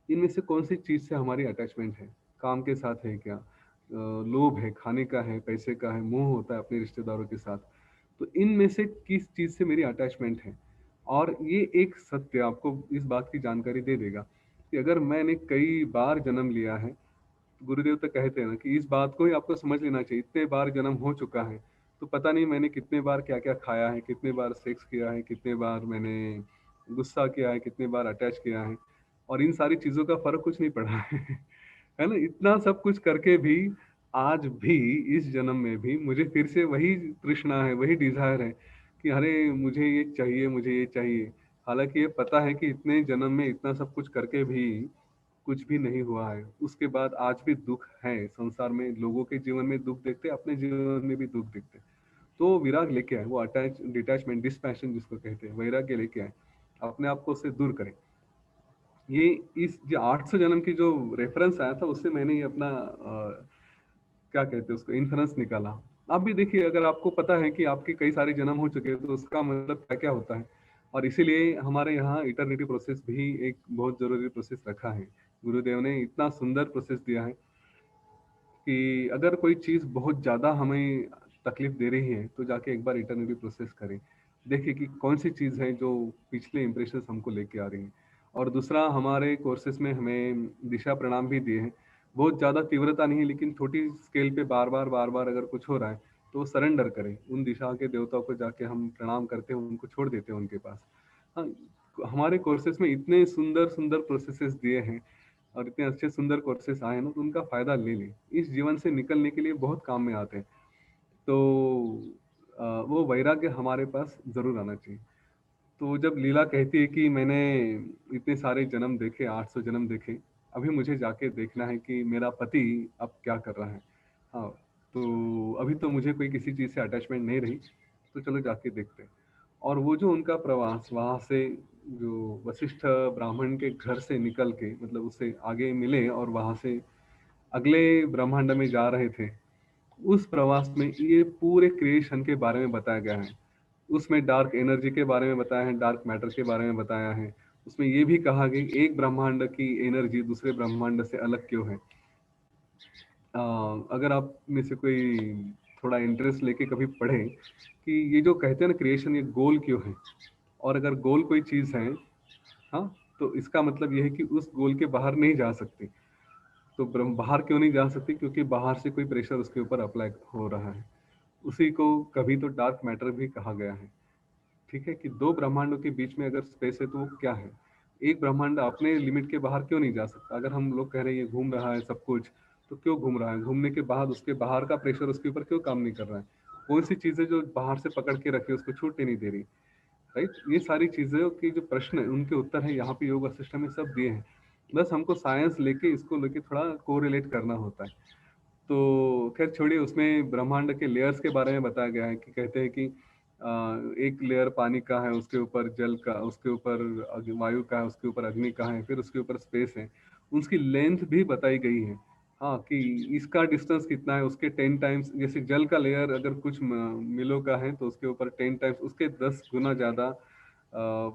इनमें से कौन सी चीज से हमारी अटैचमेंट है? काम के साथ है क्या? लोभ है, खाने का है, पैसे का है, मोह होता है अपने रिश्तेदारों के साथ। तो इनमें से किस चीज से मेरी अटैचमेंट है? और ये एक सत्य आपको इस बात की जानकारी दे देगा कि अगर मैंने कई बार जन्म लिया है, गुरुदेव तो कहते हैं ना कि इस बात को ही आपको समझ लेना चाहिए, इतने बार जन्म हो चुका है तो पता नहीं मैंने कितने बार क्या क्या खाया है, कितने बार सेक्स किया है, कितने बार मैंने गुस्सा किया है, कितने बार अटैच किया है, और इन सारी चीजों का फर्क कुछ नहीं पड़ा है ना। इतना सब कुछ करके भी आज भी इस जन्म में भी मुझे फिर से वही तृष्णा है, वही डिजायर है कि अरे मुझे ये चाहिए, मुझे ये चाहिए। हालांकि ये पता है कि इतने जन्म में इतना सब कुछ करके भी कुछ भी नहीं हुआ है। उसके बाद आज भी दुख है संसार में, लोगों के जीवन में दुख देखते, अपने जीवन में भी दुख देखते। तो विराग लेके आए, वो डिटैचमेंट, डिस्पैशन जिसको कहते हैं, वैराग्य लेके आए, अपने आप को उससे दूर करें। ये इस जो 800 जन्म की जो रेफरेंस आया था, उससे मैंने ये अपना क्या कहते हैं उसको, इन्फ्रेंस निकाला। आप भी देखिए, अगर आपको पता है कि आपके कई सारे जन्म हो चुके हैं तो उसका मतलब क्या क्या होता है। और इसीलिए हमारे यहाँ इटर्निटी प्रोसेस भी एक बहुत जरूरी प्रोसेस रखा है। गुरुदेव ने इतना सुंदर प्रोसेस दिया है कि अगर कोई चीज़ बहुत ज़्यादा हमें तकलीफ दे रही है तो जाके एक बार इटर्निटी प्रोसेस करें, देखिए कि कौन सी चीज़ है जो पिछले इम्प्रेशन हमको लेके आ रही है। और दूसरा, हमारे कोर्सेस में हमें दिशा प्रणाम भी दिए हैं। बहुत ज़्यादा तीव्रता नहीं, लेकिन छोटी स्केल पे बार बार अगर कुछ हो रहा है तो सरेंडर करें। उन दिशा के देवताओं को जाके हम प्रणाम करते हैं, उनको छोड़ देते हैं उनके पास। हाँ, हमारे कोर्सेस में इतने सुंदर सुंदर प्रोसेसेस दिए हैं और इतने अच्छे सुंदर कोर्सेस आए ना, तो उनका फ़ायदा ले लें। इस जीवन से निकलने के लिए बहुत काम में आते हैं। तो वो वैराग्य हमारे पास ज़रूर आना चाहिए। तो जब लीला कहती है कि मैंने इतने सारे जन्म देखे, 800 जन्म देखे, अभी मुझे जाके देखना है कि मेरा पति अब क्या कर रहा है। हाँ, तो अभी तो मुझे कोई किसी चीज़ से अटैचमेंट नहीं रही, तो चलो जाके देखते हैं। और वो जो उनका प्रवास, वहाँ से जो वशिष्ठ ब्राह्मण के घर से निकल के, मतलब उससे आगे मिले और वहाँ से अगले ब्रह्मांड में जा रहे थे, उस प्रवास में ये पूरे क्रिएशन के बारे में बताया गया है। उसमें डार्क एनर्जी के बारे में बताया है, डार्क मैटर के बारे में बताया है। उसमें ये भी कहा गया एक ब्रह्मांड की एनर्जी दूसरे ब्रह्मांड से अलग क्यों है। अगर आप में से कोई थोड़ा इंटरेस्ट लेके कभी पढ़े कि ये जो कहते हैं ना क्रिएशन, ये गोल क्यों है, और अगर गोल कोई चीज़ है, हाँ, तो इसका मतलब ये है कि उस गोल के बाहर नहीं जा सकती। तो बाहर क्यों नहीं जा सकती? क्योंकि बाहर से कोई प्रेशर उसके ऊपर अप्लाई हो रहा है। उसी को कभी तो डार्क मैटर भी कहा गया है। ठीक है, कि दो ब्रह्मांडों के बीच में अगर स्पेस है तो वो क्या है? एक ब्रह्मांड अपने लिमिट के बाहर क्यों नहीं जा सकता? अगर हम लोग कह रहे हैं ये घूम रहा है सब कुछ, तो क्यों घूम रहा है? घूमने के बाद उसके बाहर का प्रेशर उसके ऊपर क्यों काम नहीं कर रहा है? कौन सी चीजें जो बाहर से पकड़ के रखे उसको छूटने नहीं दे रही? राइट, ये सारी चीजों की जो प्रश्न है उनके उत्तर है यहाँ पे योग वशिष्ठ में सब दिए हैं। बस हमको साइंस लेके इसको लेके थोड़ा कोरिलेट करना होता है। तो खैर छोड़िए, उसमें ब्रह्मांड के लेयर्स के बारे में बताया गया है कि कहते हैं कि एक लेयर पानी का है, उसके ऊपर जल का, उसके ऊपर वायु का है, उसके ऊपर अग्नि का है, फिर उसके ऊपर स्पेस है। उसकी लेंथ भी बताई गई है। हाँ, कि इसका डिस्टेंस कितना है, उसके 10 टाइम्स, जैसे जल का लेयर अगर कुछ मिलो का है तो उसके ऊपर 10 टाइम्स, उसके 10 गुना ज़्यादा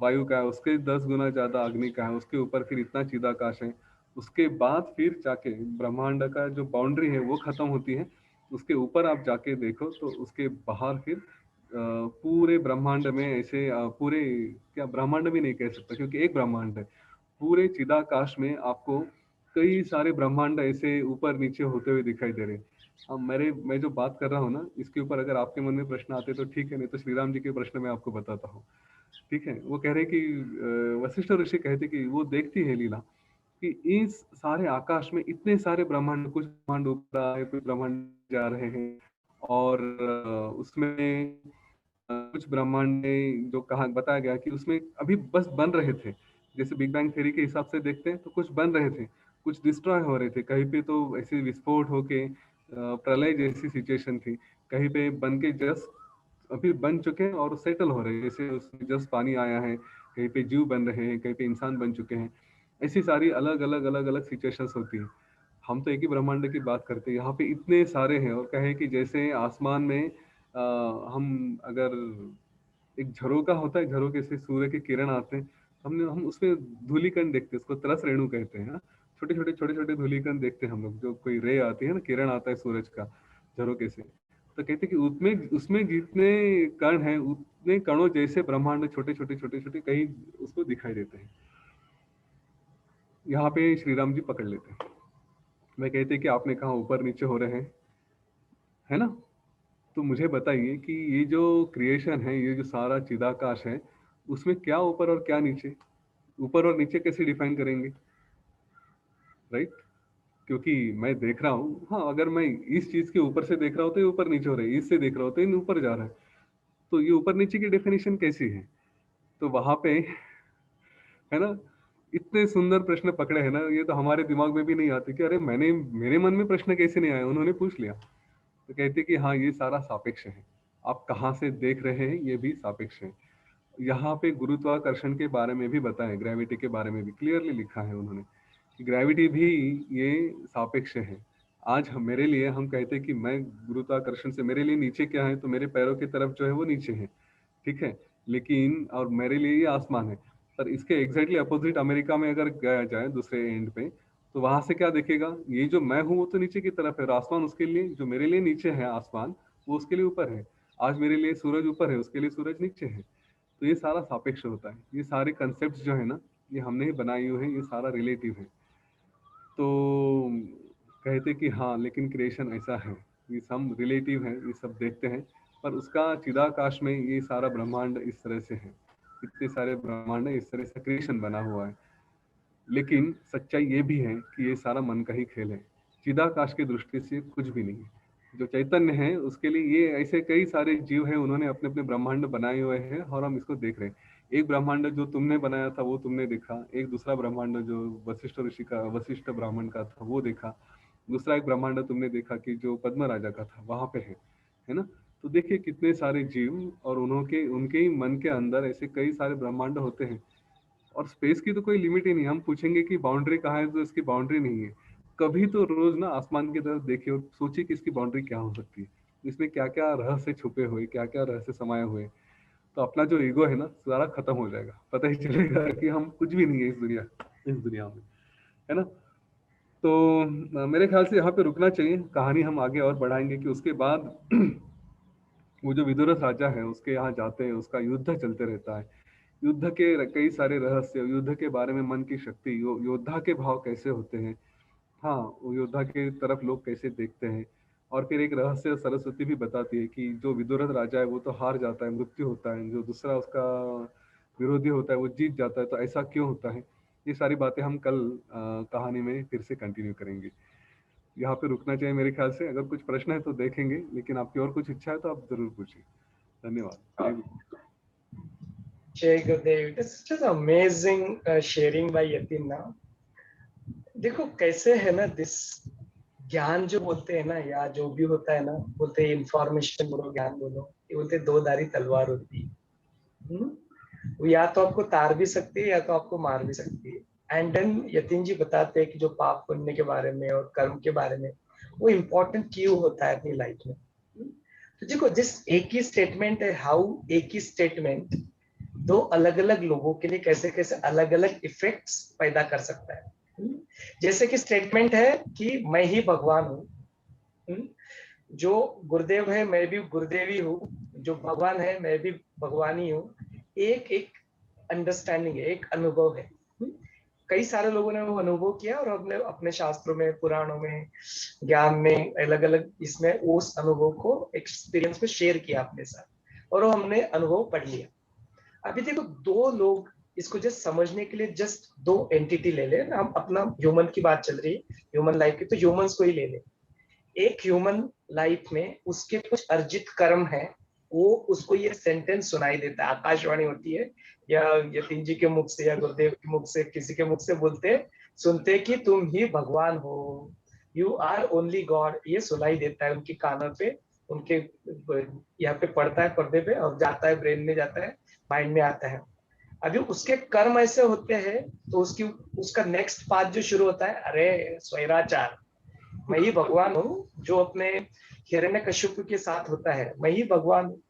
वायु का है, उसके 10 गुना ज़्यादा अग्नि का है, उसके ऊपर फिर इतना चिदाकाश है। उसके बाद फिर जाके ब्रह्मांड का जो बाउंड्री है वो खत्म होती है। उसके ऊपर आप जाके देखो तो उसके बाहर फिर पूरे ब्रह्मांड में ऐसे पूरे, क्या ब्रह्मांड भी नहीं कह सकता क्योंकि एक ब्रह्मांड है, पूरे चिदाकाश में आपको कई सारे ब्रह्मांड ऐसे ऊपर नीचे होते हुए दिखाई दे रहे हैं। अब मैं जो बात कर रहा हूँ ना, इसके ऊपर अगर आपके मन में प्रश्न आते तो ठीक है, नहीं तो श्री राम जी के प्रश्न मैं आपको बताता हूँ। ठीक है, वो कह रहे कि वशिष्ठ ऋषि कहते कि वो देखती है लीला कि इस सारे आकाश में इतने सारे ब्रह्मांड, कुछ ब्रह्मांड ऊपर आ रहे, कुछ ब्रह्मांड जा रहे हैं, और उसमें कुछ ब्रह्मांड में जो कहा बताया गया कि उसमें अभी बस बन रहे थे। जैसे बिग बैंग थ्योरी के हिसाब से देखते हैं तो कुछ बन रहे थे, कुछ डिस्ट्रॉय हो रहे थे, कहीं पे तो ऐसे विस्फोट होके प्रलय जैसी सिचुएशन थी, कहीं पे बन के जस्ट अभी बन चुके हैं और सेटल हो रहे हैं, जैसे उसमें जस्ट पानी आया है, कहीं पे जीव बन रहे हैं, कहीं पे इंसान बन चुके हैं। ऐसी सारी अलग अलग अलग अलग सिचुएशंस होती हैं। हम तो एक ही ब्रह्मांड की बात करते हैं, यहाँ पे इतने सारे हैं। और कहें कि जैसे आसमान में हम अगर एक झरोका होता है, झरोके से सूर्य के किरण आते हैं, हम उसमें धूलिकण देखते हैं, उसको तरस रेणु कहते हैं। छोटे छोटे धूलिकण देखते हैं हम लोग, जो कोई रे आती है ना, किरण आता है सूरज का झरोके से, तो कहते हैं कि उसमें जितने कण हैं उतने कणों जैसे ब्रह्मांड छोटे छोटे कहीं उसको दिखाई देते हैं। यहाँ पे श्री राम जी पकड़ लेते हैं। मैं कहते कि आपने कहा ऊपर नीचे हो रहे हैं, है ना? तो मुझे बताइए कि ये जो क्रिएशन है, ये जो सारा चिदाकाश है, उसमें क्या ऊपर और क्या नीचे? ऊपर और नीचे कैसे डिफाइन करेंगे? राइट, क्योंकि मैं देख रहा हूँ, हाँ, अगर मैं इस चीज के ऊपर से देख रहा हूँ तो ये ऊपर नीचे हो रहा है, इससे देख रहा हूँ तो ये ऊपर जा रहा है, तो ये ऊपर नीचे की डेफिनेशन कैसी है? तो वहां पे है ना, इतने सुंदर प्रश्न पकड़े हैं ना, ये तो हमारे दिमाग में भी नहीं आते कि अरे मेरे मन में प्रश्न कैसे नहीं आया, उन्होंने पूछ लिया। तो कहते कि हाँ, ये सारा सापेक्ष है, आप कहाँ से देख रहे हैं ये भी सापेक्ष है। यहाँ पे गुरुत्वाकर्षण के बारे में भी बताएं, ग्रेविटी के बारे में भी क्लियरली लिखा है उन्होंने कि ग्रेविटी भी ये सापेक्ष है। आज मेरे लिए हम कहते हैं कि मैं गुरुत्वाकर्षण से, मेरे लिए नीचे क्या है, तो मेरे पैरों की तरफ जो है वो नीचे है, ठीक है, लेकिन और मेरे लिए ये आसमान है। पर इसके एग्जैक्टली अपोजिट अमेरिका में अगर गया जाए दूसरे एंड पे, तो वहां से क्या देखेगा, ये जो मैं हूँ वो तो नीचे की तरफ है, और आसमान उसके लिए, जो मेरे लिए नीचे है आसमान, वो उसके लिए ऊपर है। आज मेरे लिए सूरज ऊपर है, उसके लिए सूरज नीचे है। तो ये सारा सापेक्ष होता है। ये सारे कंसेप्ट जो है ना, ये हमने ही बनाए हुए हैं, ये सारा रिलेटिव है। तो कहते कि हाँ, लेकिन क्रिएशन ऐसा है, ये सब रिलेटिव है, ये सब देखते हैं, पर उसका चिदाकाश में ये सारा ब्रह्मांड इस तरह से है, इतने सारे ब्रह्मांड इस तरह से क्रिएशन बना हुआ है। लेकिन सच्चाई ये भी है कि ये सारा मन का ही खेल है, चिदाकाश की दृष्टि से कुछ भी नहीं है। जो चैतन्य है उसके लिए ये ऐसे कई सारे जीव हैं, उन्होंने अपने अपने ब्रह्मांड बनाए हुए हैं और हम इसको देख रहे हैं। एक ब्रह्मांड जो तुमने बनाया था वो तुमने देखा, एक दूसरा ब्रह्मांड जो वशिष्ठ ऋषि का, वशिष्ठ ब्राह्मण का था वो देखा, दूसरा एक ब्रह्मांड तुमने देखा कि जो पद्म राजा का था वहां पे है ना। तो देखिए कितने सारे जीव, और उनके ही मन के अंदर ऐसे कई सारे ब्रह्मांड होते हैं। और स्पेस की तो कोई लिमिट ही नहीं। हम पूछेंगे कि बाउंड्री कहाँ है, तो इसकी बाउंड्री नहीं है। कभी तो रोज ना आसमान की तरफ देखिए और सोचिए कि इसकी बाउंड्री क्या हो सकती है, इसमें क्या क्या रहस्य छुपे हुए, क्या क्या रहस्य समाये हुए। तो अपना जो ईगो है ना, सारा खत्म हो जाएगा, पता ही चलेगा कि हम कुछ भी नहीं है इस दुनिया में, है ना। तो मेरे ख्याल से यहाँ पे रुकना चाहिए, कहानी हम आगे और बढ़ाएंगे कि उसके बाद वो जो विदुरथ राजा है उसके यहाँ जाते हैं, उसका युद्ध चलते रहता है, युद्ध के कई सारे रहस्य, युद्ध के बारे में मन की शक्ति, योद्धा के भाव कैसे होते हैं, हाँ, वो योद्धा की तरफ लोग कैसे देखते हैं। और फिर एक रहस्य सरस्वती भी बताती है कि जो विदुरथ राजा है वो तो हार जाता है, मृत्यु होता है, जो दूसरा उसका विरोधी होता है वो जीत जाता है, तो ऐसा क्यों होता है। ये सारी बातें हम कल कहानी में फिर से कंटिन्यू करेंगे। यहाँ पे रुकना चाहिए मेरे ख्याल से। अगर कुछ प्रश्न है तो देखेंगे, लेकिन आपकी और कुछ इच्छा है तो आप जरूर पूछिए। धन्यवाद। जय गुरुदेव। It is such an amazing sharing by Yatin now. देखो कैसे है ना, दिस ज्ञान जो बोलते हैं ना, या जो भी होता है ना, बोलते हैं इंफॉर्मेशन बोलो, ज्ञान बोलो, ये बोलते हैं दो धारी तलवार होती है। वो या तो आपको तार भी सकती है या तो आपको मार भी सकती है। एंड देन यतीन जी बताते हैं कि जो पाप पुण्य के बारे में और कर्म के बारे में, वो इम्पोर्टेंट क्यों होता है अपनी लाइफ में। तो देखो, जिस एक ही स्टेटमेंट है, हाउ एक ही स्टेटमेंट दो अलग अलग लोगों के लिए कैसे कैसे अलग अलग इफेक्ट्स पैदा कर सकता है। जैसे कि स्टेटमेंट है कि मैं ही भगवान हूँ, जो गुरुदेव है मैं भी गुरुदेव ही हूँ, जो भगवान है मैं भी भगवान ही हूँ। एक अंडरस्टैंडिंग है, एक अनुभव है। कई सारे लोगों ने वो अनुभव किया और हमने अपने शास्त्रों में, पुराणों में, ज्ञान में अलग अलग इसमें उस अनुभव को एक्सपीरियंस में शेयर किया अपने साथ, और वो हमने अनुभव पढ़ लिया। अभी देखो, दो लोग इसको जस्ट समझने के लिए जस्ट दो एंटिटी ले ले। हम अपना ह्यूमन की बात चल रही है, ह्यूमन लाइफ की, तो ह्यूमंस को ही ले ले। एक ह्यूमन लाइफ में उसके कुछ अर्जित कर्म है, वो उसको ये सेंटेंस सुनाई देता है, आकाशवाणी होती है, या यतीन जी के मुख से या गुरुदेव के मुख से, किसी के मुख से बोलते सुनते कि तुम ही भगवान हो, यू आर ओनली गॉड। ये सुनाई देता है उनके कानों पे, उनके यहाँ पे पड़ता है पर्दे पे, और जाता है ब्रेन में, जाता है माइंड में, आता है। अभी उसके कर्म ऐसे होते हैं तो उसका नेक्स्ट पाथ जो शुरू होता है, अरे स्वैराचार, मैं ही भगवान हूँ, जो अपने हिरण्यकश्यप के साथ होता है, मैं ही भगवान हूँ।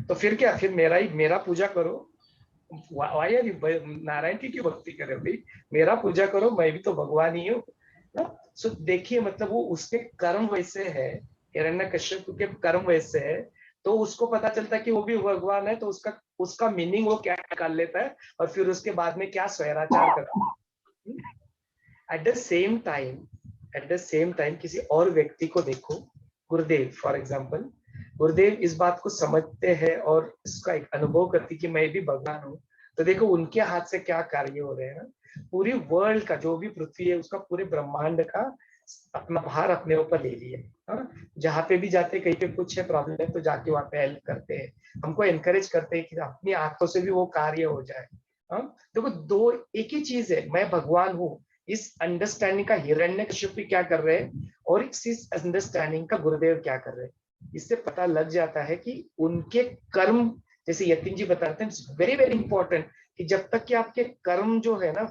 तो फिर क्या, फिर मेरा पूजा करो। नारायण की क्यों भक्ति करे भाई, मेरा पूजा करो, मैं भी तो भगवान ही हूँ। सो देखिए, मतलब वो उसके कर्म वैसे है, हिरण्यकश्यप के कर्म वैसे है, तो उसको पता चलता है कि वो भी भगवान है, तो उसका मीनिंग वो क्या निकाल लेता है, और फिर उसके बाद में क्या स्वैराचार करता है। एट द सेम टाइम किसी और व्यक्ति को देखो, गुरुदेव फॉर एग्जाम्पल, गुरुदेव इस बात को समझते हैं और इसका एक अनुभव करती कि मैं भी भगवान हूँ। तो देखो उनके हाथ से क्या कार्य हो रहे हैं ना, पूरी वर्ल्ड का, जो भी पृथ्वी है उसका, पूरे ब्रह्मांड का अपना भार अपने ऊपर ले लिया। जहाँ पे भी जाते, कहीं पे कुछ है प्रॉब्लम है, तो जाके वहाँ पे हेल्प करते हैं, हमको एनकरेज करते हैं कि अपनी आंखों से भी वो कार्य हो जाए। देखो, दो एक ही चीज है, मैं भगवान हूँ, इस अंडरस्टैंडिंग का हिरण्यकश्यप क्या कर रहे हैं, और इस अंडरस्टैंडिंग का गुरुदेव क्या कर रहे हैं। इससे पता लग जाता है कि उनके कर्म, जैसे यतीन जी बताते हैं, वेरी वेरी इंपॉर्टेंट, कि जब तक कि आपके कर्म जो है ना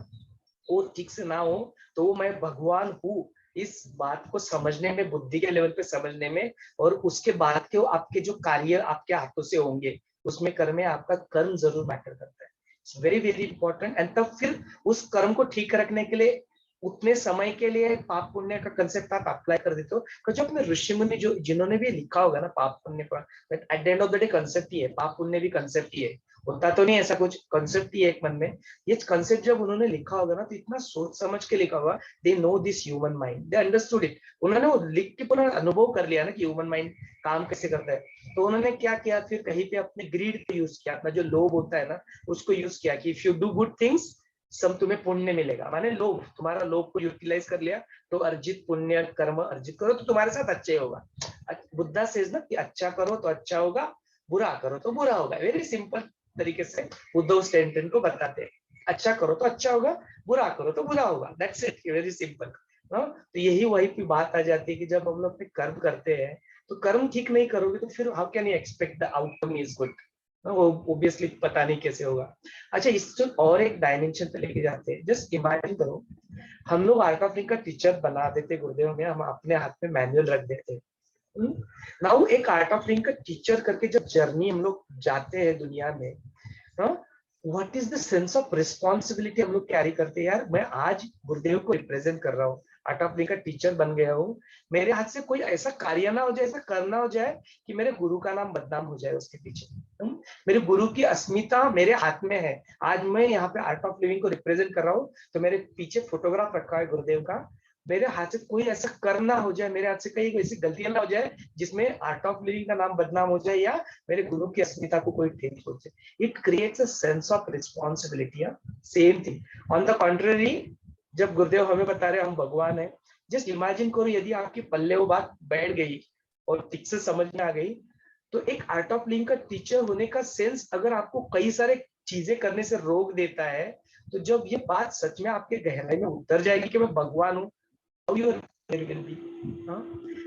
वो ठीक से ना हो, तो वो मैं भगवान हूँ, इस बात को समझने में, बुद्धि के लेवल पे समझने में, और उसके बाद के आपके जो कार्य आपके हाथों से होंगे उसमें कर्म में आपका कर्म जरूर मैटर करता है। It's very very important. And तब फिर उस कर्म को ठीक रखने के लिए उतने समय के लिए पाप पुण्य का कंसेप्ट आप अप्लाई कर देते हो। जो अपने ऋषि मुनि जो जिन्होंने भी लिखा होगा ना पाप पुण्य पर, at the end of the day concept ही है, पाप पुण्य भी कंसेप्ट ही है, होता तो नहीं ऐसा कुछ, कंसेप्ट ही है एक मन में। ये कंसेप्ट जब उन्होंने लिखा होगा ना, तो इतना सोच समझ के लिखा होगा। They know this human mind, they understood it. उन्होंने वो लिख के पूरा अनुभव कर लिया ना कि ह्यूमन माइंड काम कैसे करता है। तो उन्होंने क्या किया, फिर कहीं पे अपने ग्रीड को यूज किया, अपना जो लोभ होता है ना उसको यूज किया, कि if you do good things सब तुम्हें पुण्य मिलेगा। माने लोभ, तुम्हारा लोभ को यूटिलाइज कर लिया, तो अर्जित पुण्य कर्म अर्जित करो तो तुम्हारे साथ अच्छा होगा। बुद्धा सेज ना कि अच्छा करो तो अच्छा होगा, बुरा करो तो बुरा होगा। वेरी सिंपल तरीके से उद्धव स्टैंटन को बताते हैं, अच्छा करो तो अच्छा होगा, बुरा करो तो बुरा होगा, दैट्स इट, वेरी सिंपल। तो यही वही की बात आ जाती है कि जब हम लोग कर्म करते हैं, तो कर्म ठीक नहीं करोगे तो फिर how can you expect the outcome is good, वो ऑब्वियसली पता नहीं कैसे होगा। अच्छा, इससे और एक डायमेंशन पे लेके जाते हैं। जस्ट इमेजिन करो, हम लोग आर्ट ऑफ लिविंग का टीचर बना देते गुरुदेव में, हम अपने हाथ में मैनुअल रख देते। नाउ एक आर्ट ऑफ लिविंग का टीचर करके जब जर्नी हम लोग जाते हैं दुनिया में, what is the sense of responsibility हम लोग कैरी करते हैं। यार मैं आज गुरुदेव को रिप्रेजेंट कर रहा हूँ, आर्ट ऑफ लिविंग का टीचर बन गया हूँ, मेरे हाथ से कोई ऐसा कार्य ना हो जाए, ऐसा करना हो जाए कि मेरे गुरु का नाम बदनाम हो जाए उसके पीछे। मेरे गुरु की अस्मिता मेरे हाथ में है। आज मैं यहाँ पे आर्ट ऑफ लिविंग को रिप्रेजेंट कर रहा हूँ, तो मेरे पीछे फोटोग्राफ रखा है गुरुदेव का, मेरे हाथ से कोई ऐसा करना हो जाए, मेरे हाथ से कहीं ऐसी गलतियां ना हो जाए जिसमें आर्ट ऑफ लिविंग का नाम बदनाम हो जाए या मेरे गुरु की अस्मिता को कोई ठेस हो जाए। It creates a sense of responsibility. Same thing on the contrary, जब गुरुदेव हमें बता रहे हम भगवान है, जस्ट इमेजिन करो यदि आपके पल्ले वो बात बैठ गई और ठीक से समझ में आ गई, तो एक आर्ट ऑफ लिविंग का टीचर होने का सेंस अगर आपको कई सारे चीजें करने से रोक देता है, तो जब ये बात सच में आपके गहराई में उतर जाएगी कि मैं भगवान हूँ,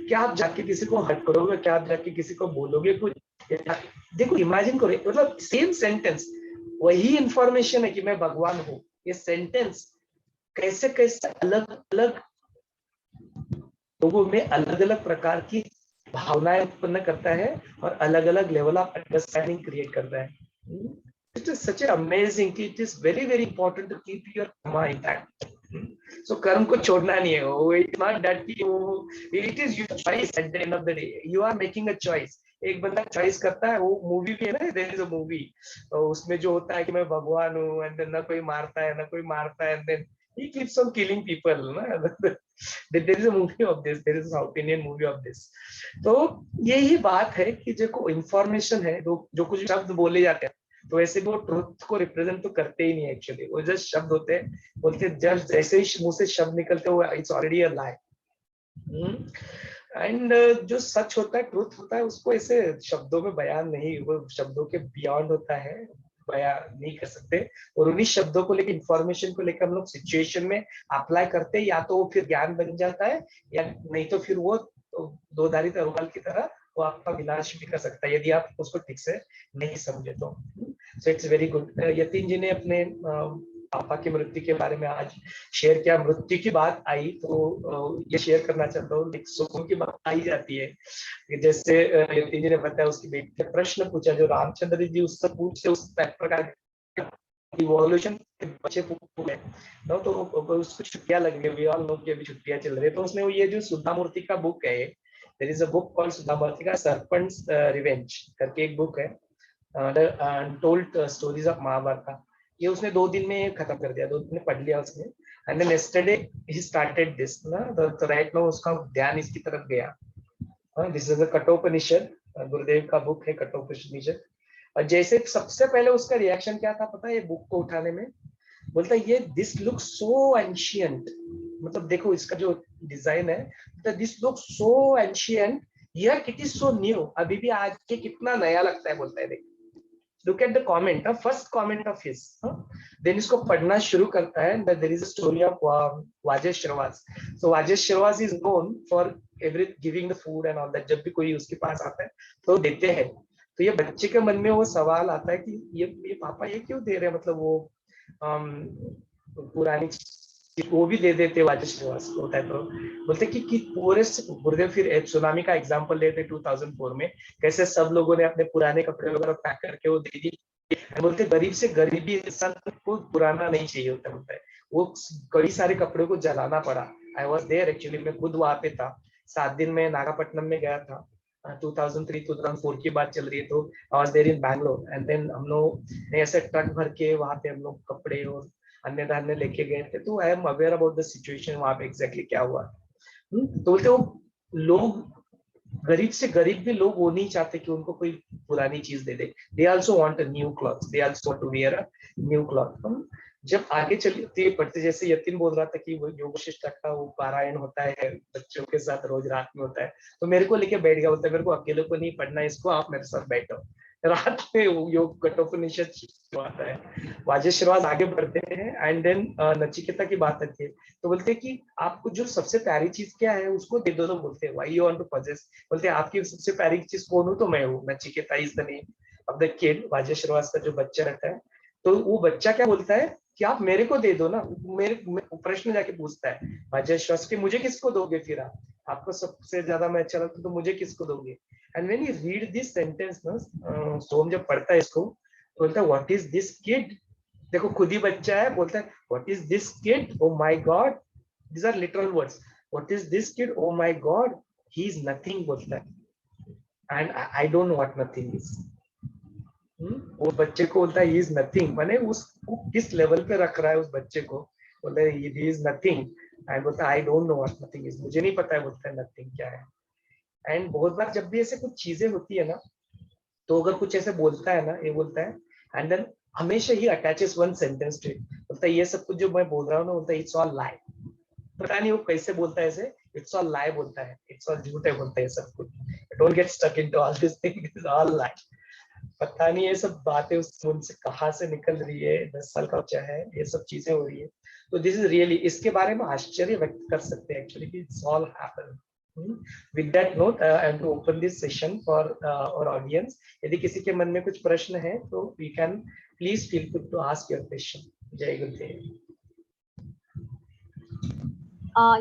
क्या आप जाके किसी को हर्ट करोगे? क्या आप जाके किसी को बोलोगे कुछ? देखो इमेजिन करो, मतलब सेम सेंटेंस, वही इंफॉर्मेशन है कि मैं भगवान हूँ, ये सेंटेंस कैसे कैसे अलग अलग लोगों में अलग अलग प्रकार की भावनाएं उत्पन्न करता है और अलग अलग लेवल ऑफ अंडरस्टैंडिंग क्रिएट करता है। It is such an amazing, it is very very important to keep your karma intact. So कर्म को छोड़ना नहीं है, वो it's not that you, it is your choice at the end of the day. You are making a choice. एक बंदा choice करता है, वो मूवी भी है ना, there is a movie, उसमें जो होता है कि मैं भगवान हूँ, and then ना कोई मारता है ना कोई मारता है, and then he keeps on killing people ना. There is a movie of this, there is a South Indian movie of this. तो यही बात है कि जो इंफॉर्मेशन है, जो कुछ शब्द बोले जाते हैं, तो ऐसे वो ट्रुथ को रिप्रेजेंट तो करते ही नहीं एक्चुअली, वो जस्ट शब्द होते हैं, बोलते जस्ट जैसे ही मुंह से शब्द निकलते हो, it's already a lie. And जो सच होता है, ट्रुथ होता है, उसको ऐसे शब्दों में बयान नहीं, वो शब्दों के बियॉन्ड होता है, बयान नहीं कर सकते। और उन्हीं शब्दों को लेकर, इंफॉर्मेशन को लेकर हम लोग सिचुएशन में अप्लाई करते हैं, या तो वो फिर ज्ञान बन जाता है, या नहीं तो फिर वो दो धारी तलवार की तरह वो आपका विनाश भी कर सकता है यदि आप उसको ठीक से नहीं समझे तो। So it's very good. Yatin ji ने अपने पापा की मृत्यु के बारे में आज शेयर किया। मृत्यु की बात आई तो ये शेयर करना चाहता हूँ, एक सुखों की बात आई जाती है। जैसे यतीन जी ने बताया, उसकी बेटी ने प्रश्न पूछा जो रामचंद्र जी उससे पूछते, उस प्रकार इवोल्यूशन बच्चे पूछे तो उसको छुट्टियां लग गई, वी ऑल नो कि अभी छुट्टियां चल रही है, तो उसने ये जो सुधामूर्ति का बुक है, there is a book called Sudha Murty का Serpent's Revenge करके एक बुक है, टोल्ड स्टोरीज ऑफ महाभारत का। ये उसने 2 दिन में खत्म कर दिया, 2 दिन में पढ़ लिया उसने। And then yesterday he started this ना, तो राइट नाउ उसका ध्यान इसकी तरफ गया। दिस इज अ कठोपनिषद, गुरुदेव का बुक है कठोपनिषद। और जैसे सबसे पहले उसका रिएक्शन क्या था पता है, ये बुक को उठाने में बोलता है ये दिस लुक्स सो एंशिएंट, मतलब देखो इसका जो डिजाइन है, this looks so ancient, yet it is so new, अभी भी आज के कितना नया लगता है, बोलता है। देख, look at the comment, first comment of his, then इसको पढ़ना शुरू करता है। there is a story of Vajesh Shrivas. So Vajesh Shrivas is known for giving the food and all that. जब भी कोई उसके पास आता है तो देते हैं। तो ये बच्चे के मन में वो सवाल आता है कि ये पापा ये क्यों दे रहे हैं, मतलब वो पुरानी वो भी दे देते वाजेश श्रीवास होता है। तो बोलते कि पूरे गुरुदेव फिर सुनामी का एग्जांपल लेते 2004 में, कैसे सब लोगों ने अपने पुराने कपड़े वगैरह पैक करके वो दे दिए। बोलते गरीब से गरीबी इंसान को पुराना नहीं चाहिए होता, बोलता है वो कई सारे कपड़े को जलाना पड़ा। आई वॉज देयर एक्चुअली, मैं खुद वहां पे था। 7 दिन में नागापट्टनम में गया था, 2003-2004 की बात चल रही है, तो I was there in Bangalore. And then हम लोग ने ऐसे ट्रक भर के वहां पे हम लोग कपड़े और अन्य धान्य लेके गए थे। तो I am aware about the situation वहां पे एग्जैक्टली क्या हुआ। तो बोलते वो लोग गरीब से गरीब भी लोग वो नहीं चाहते कि उनको कोई पुरानी चीज दे दे। They also want a new cloth, they also want to wear a new cloth. जब आगे चलते पढ़ते, जैसे यतीन बोल रहा था कि वो योग वशिष्ठ का वो पारायण होता है बच्चों के साथ रोज रात में होता है, तो मेरे को लेके बैठ गया, बोलता है मेरे को अकेले को नहीं पढ़ना है इसको, आप मेरे साथ बैठो। रात में योग कठोपनिषद आता है। वाजेश श्रीवास आगे बढ़ते हैं एंड देन नचिकेता की बात आती है, तो बोलते हैं कि आपको जो सबसे प्यारी चीज क्या है उसको दे दो। तो बोलते हैं why you want to possess, बोलते हैं आपकी सबसे प्यारी चीज कौन हूँ, तो मैं हूँ। Nachiketa is the name of the kid, Vajashravas का जो बच्चा रहता है। तो वो बच्चा क्या बोलता है कि आप मेरे को दे दो ना, मेरे प्रश्न जाके पूछता है वाजेश श्रीवास की, मुझे किसको दोगे फिर आपको सबसे ज्यादा मैं अच्छा लगता तो मुझे किसको दोगे। And when you read this sentence ना, सोम जब पढ़ता है इसको तो बोलता है व्हाट इज दिस किड, देखो खुद ही बच्चा है, बोलता है what is this kid, oh my god, these are literal words, what is this kid, oh my god, he is nothing, बोलता है and I don't know what nothing is. वो बच्चे को बोलता है ही इज नथिंग, माने उसको किस लेवल पे रख रहा है उस बच्चे को, बोलता है ही इज नथिंग, एंड बोलता है आई don't know what nothing is, मुझे नहीं पता है, बोलता है नथिंग क्या है। एंड बहुत बार जब भी ऐसे कुछ चीजें होती है ना, तो अगर कुछ ऐसे बोलता है ना, ये बोलता है, एंड देन हमेशा ही attaches one sentence to it, बोलता है ये सब कुछ जो मैं बोल रहा हूँ ना, बोलता है इट्स ऑल लाई। पता नहीं वो कैसे बोलता है ऐसे, इट्स ऑल लाई बोलता है, इट्स ऑल झूठ है बोलता है सब कुछ, don't get stuck into all this thing, it's all lie. पता नहीं ये सब बातें उस मुंह से कहाँ से निकल रही है, 10 साल का बच्चा है, ये सब चीजें हो रही है। तो दिस इज रियली, इसके बारे में आश्चर्य व्यक्त कर सकते हैं एक्चुअली कि it's all happen. With that note, I am to open this session for our audience. यदि किसी के मन में कुछ प्रश्न है तो we can please feel free to ask your question. जय गुरुदेव।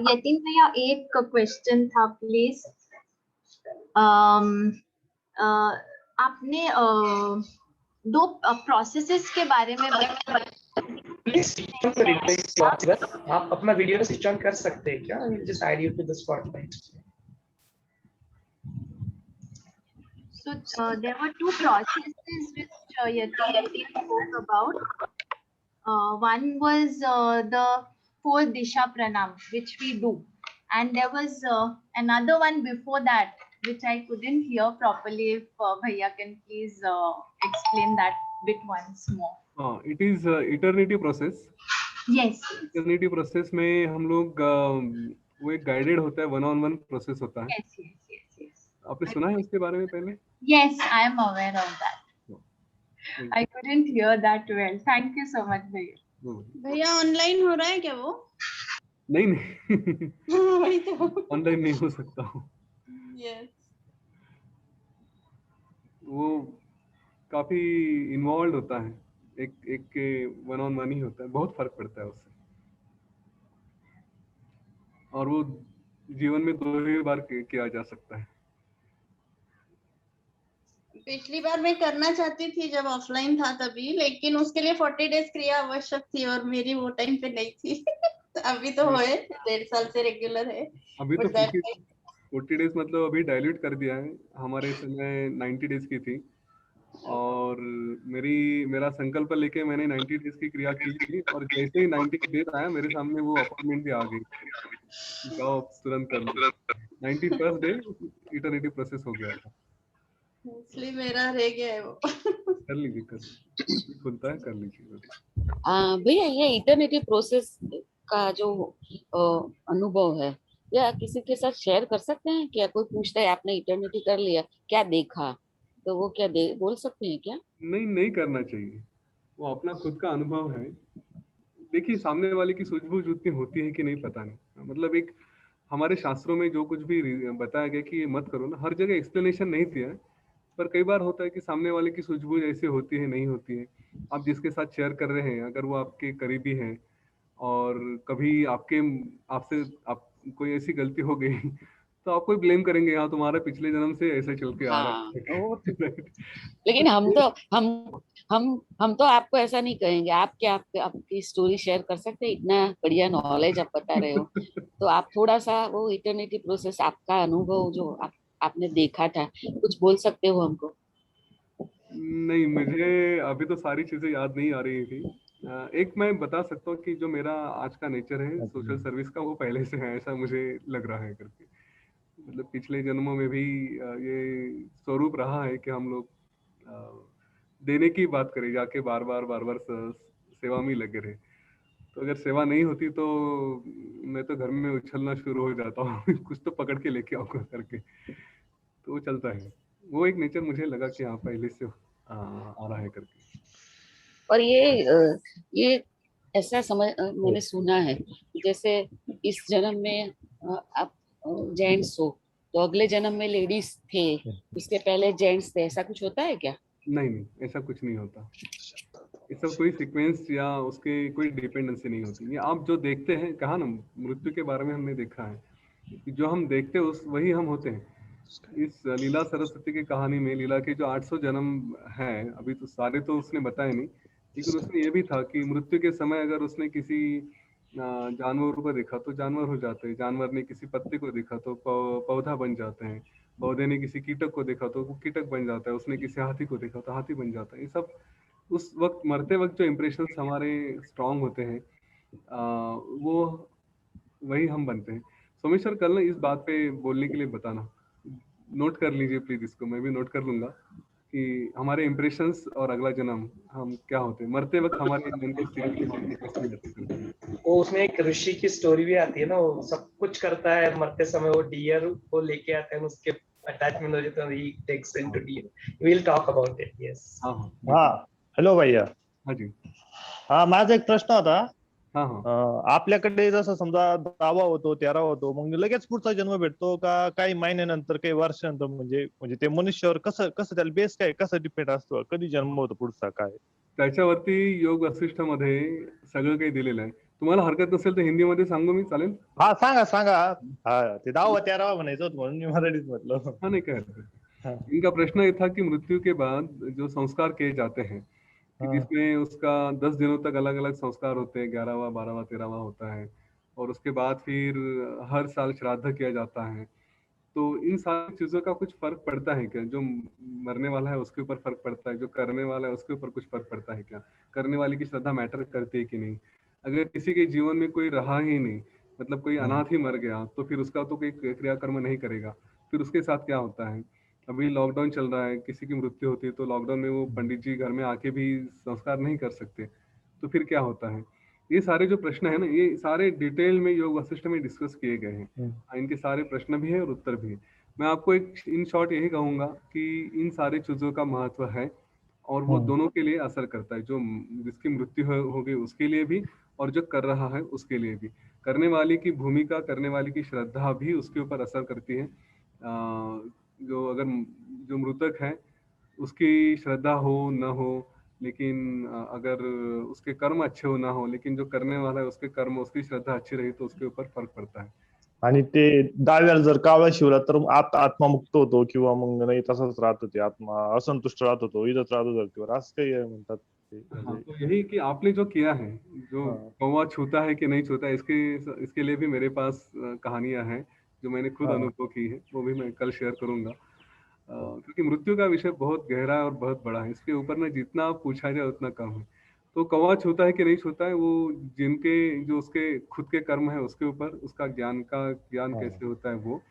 यतीन भैया एक क्वेश्चन था प्लीज। आपने दो प्रोसेसेस के बारे में आप अपना वीडियो स्विच ऑन कर सकते हैं क्या? I will just add you to the spotlight. So there were two processes which Yatin spoke about. One was the 4 Disha Pranam, which we do, and there was another one before that, which I couldn't hear properly. If Bhaiya can please explain that bit once more. It is eternity process. Yes. Eternity process में हम लोग वो एक guided होता है, one on one process होता है। Yes, yes, yes, yes. आपने सुना है उसके बारे में पहले? Yes, I am aware of that. I couldn't hear that well. Thank you so much, भैया। भैया ऑनलाइन हो रहा है क्या वो? नहीं वही तो ऑनलाइन नहीं हो सकता। Yes. वो काफी इन्वॉल्व होता है, एक के वन ऑन वन ही होता है, बहुत फर्क पड़ता है उससे, और वो जीवन में 2 ही बार किया जा सकता है। पिछली बार मैं करना चाहती थी जब ऑफलाइन था तभी, लेकिन उसके लिए 40 डेज क्रिया आवश्यक थी और मेरी वो टाइम पे नहीं थी। तो अभी तो होए 1.5 साल से रेगुलर है। अभी तो 40 डेज मतलब अभी डाइल्यूट कर दिया है। हमारे समय 90 डेज की थी, और मेरा संकल्प लेके मैंने 90 डेज की क्रिया की थी, और जैसे ही 90 डेज आया मेरे सामने वो अपॉइंटमेंट भी आ गई, जाओ तुरंत कर लो। 91st डे इटर्निटी प्रोसेस हो गया था, इसलिए मेरा रह गया है वो। कर लीजिए, खुलता है, कर लीजिए। भैया ये इटर्निटी प्रोसेस का जो अनुभव है, या किसी के साथ शेयर कर सकते हैं क्या? कोई पूछता है आपने इटर्निटी कर लिया, क्या देखा, तो वो क्या बोल सकते हैं क्या? नहीं करना चाहिए, वो अपना खुद का अनुभव है। देखिए सामने वाले की सूझबूझ उतनी होती है कि नहीं, पता नहीं। मतलब एक हमारे शास्त्रों में जो कुछ भी बताया गया कि ये मत करो ना, हर जगह एक्सप्लेनेशन नहीं दिया है, पर कई बार होता है कि सामने वाले की सूझबूझ ऐसे होती है, नहीं होती है। आप जिसके साथ शेयर कर रहे हैं, अगर वो आपके करीबी हैं और कभी आपसे कोई ऐसी गलती हो गई तो आपको ही ब्लेम करेंगे, हाँ तुम्हारा पिछले जन्म से ऐसा चल के आ रहा है। लेकिन हम तो आपको ऐसा नहीं कहेंगे। आपकी स्टोरी शेयर कर सकते हैं, इतना बढ़िया नॉलेज आप बता रहे हो, तो आप थोड़ा सा वो इटर्निटी प्रोसेस, आपका अनुभव जो आपने देखा था, कुछ बोल सकते हो हमको? नहीं, मुझे अभी तो सारी चीजें याद नहीं आ रही थी। एक मैं बता सकता हूँ कि जो मेरा आज का नेचर है सोशल सर्विस का, वो पहले से है, ऐसा मुझे लग रहा है करके। मतलब पिछले जन्मों में भी ये स्वरूप रहा है कि हम लोग देने की बात करें, जाके बार बार सेवा में लगे रहे। तो अगर सेवा नहीं होती तो मैं तो घर में उछलना शुरू हो जाता हूँ कुछ तो पकड़ के लेके आऊंगा करके, तो वो चलता है। वो एक नेचर मुझे लगा कि हाँ पहले से आ रहा है करके। और ये ऐसा मैंने सुना है, जैसे इस जन्म में आप जेंट्स हो तो अगले जन्म में लेडीज थे, इसके पहले जेंट्स थे, ऐसा कुछ होता है क्या? नहीं, ऐसा कुछ नहीं होता। इसका कोई सीक्वेंस या उसके कोई डिपेंडेंसी नहीं होती। ये आप जो देखते हैं, कहा ना मृत्यु के बारे में हमने देखा है कि जो हम देखते हैं वही हम होते हैं। इस लीला सरस्वती की कहानी में लीला के जो 800 जन्म हैं, अभी तो सारे तो उसने बताए नहीं, लेकिन उसमें ये भी था कि मृत्यु के समय अगर उसने किसी जानवर को देखा तो जानवर हो जाते हैं, जानवर ने किसी पत्ते को देखा तो पौधा बन जाते हैं, पौधे ने किसी कीटक को देखा तो वो कीटक बन जाता है, उसने किसी हाथी को देखा तो हाथी बन जाता है। ये सब उस वक्त मरते वक्त जो इम्प्रेशंस हमारे स्ट्रांग होते हैं, वो वही हम बनते हैं। सोमेश्वर कल ना इस बात पे बोलने के लिए बताना, नोट कर लीजिए प्लीज इसको, मैं भी नोट कर लूंगा कि हमारे इम्प्रेशंस और अगला जन्म हम क्या होते हैं, मरते वक्त हमारे मन की स्थिति कैसी रहती है। वो उसमें एक ऋषि की स्टोरी भी आती है ना, वो सब कुछ करता है, मरते समय वो डियर को लेके आते हैं, उसके अटैचमेंट हो जाता है, he takes into deer. We'll talk about it. Yes. हा हॅलो भैया. हा जी. हा माझा एक प्रश्न होता. आपल्याकडे जसं समजा 10वा होतो 13वा होतो, मग लगेच पुढचा जन्म भेटतो का काही महिन्यानंतर काही वर्षानंतर, म्हणजे ते मनुष्यावर कसं कसं त्याला बेस काय कसं डिपेंड असतो, कधी जन्म होतो पुढचा काय? त्याच्यावरती योग वसिष्ठमध्ये सगळं काही दिलेलं आहे. तुम्हाला हरकत नसेल तर हिंदीमध्ये सांगू मी, चालेल? हा सांगा सांगा. हा ते 10वा 13वा म्हणायचं होतं म्हणून मी मराठीत म्हटलं. हाँ नहीं कह रहे. इनका प्रश्न ये था कि मृत्यु के बाद जो संस्कार किए जाते हैं, कि जिसमें उसका 10 दिनों तक अलग अलग संस्कार होते हैं, 11वां 12वां 13वां होता है, और उसके बाद फिर हर साल श्राद्ध किया जाता है. तो इन सारी चीजों का कुछ फर्क पड़ता है क्या? जो मरने वाला है उसके ऊपर फर्क पड़ता है, जो करने वाला है उसके ऊपर कुछ फर्क पड़ता है क्या? करने वाले की श्रद्धा मैटर करती है कि नहीं? अगर किसी के जीवन में कोई रहा ही नहीं, मतलब कोई अनाथ ही मर गया, तो फिर उसका तो कोई क्रियाकर्म नहीं करेगा, फिर उसके साथ क्या होता है? अभी लॉकडाउन चल रहा है, किसी की मृत्यु होती है तो लॉकडाउन में वो पंडित जी घर में आके भी संस्कार नहीं कर सकते, तो फिर क्या होता है? ये सारे जो प्रश्न है ना, ये सारे डिटेल में योग वशिष्ठ में डिस्कस किए गए हैं. इनके सारे प्रश्न भी है और उत्तर भी है. मैं आपको एक इन शॉर्ट यही कहूंगा कि इन सारी चीजों का महत्व है और वो दोनों के लिए असर करता है, जो जिसकी मृत्यु होगी उसके लिए भी और जो कर रहा है उसके लिए भी. करने वाले की भूमिका, करने वाले की श्रद्धा भी उसके ऊपर असर करती है. जो अगर जो मृतक है उसकी श्रद्धा हो न हो, लेकिन अगर उसके कर्म अच्छे हो ना हो, लेकिन जो करने वाला है उसके कर्म, उसकी श्रद्धा अच्छी रही तो उसके ऊपर फर्क पड़ता है. आणि ते 10व्याला जर कावळा शिवला तर आत्मा मुक्त होतो किंवा मग नाही तसंच राहतो, ते आत्मा असंतुष्ट राहत होतो, इथंच राहतो धरतीवर, असं काही म्हणतात ते. हाँ, तो यही कि आपने जो किया है, जो कौवा छूता है कि नहीं छूता है, इसके लिए भी मेरे पास कहानियां हैं जो मैंने खुद अनुभव की है, वो भी मैं कल शेयर करूंगा. क्योंकि मृत्यु का विषय बहुत गहरा और बहुत बड़ा है, इसके ऊपर में जितना पूछा जाए उतना कम है. तो कौवा छूता है कि नहीं छूता है, वो जिनके जो उसके खुद के कर्म है उसके ऊपर, उसका ज्ञान कैसे होता है वो,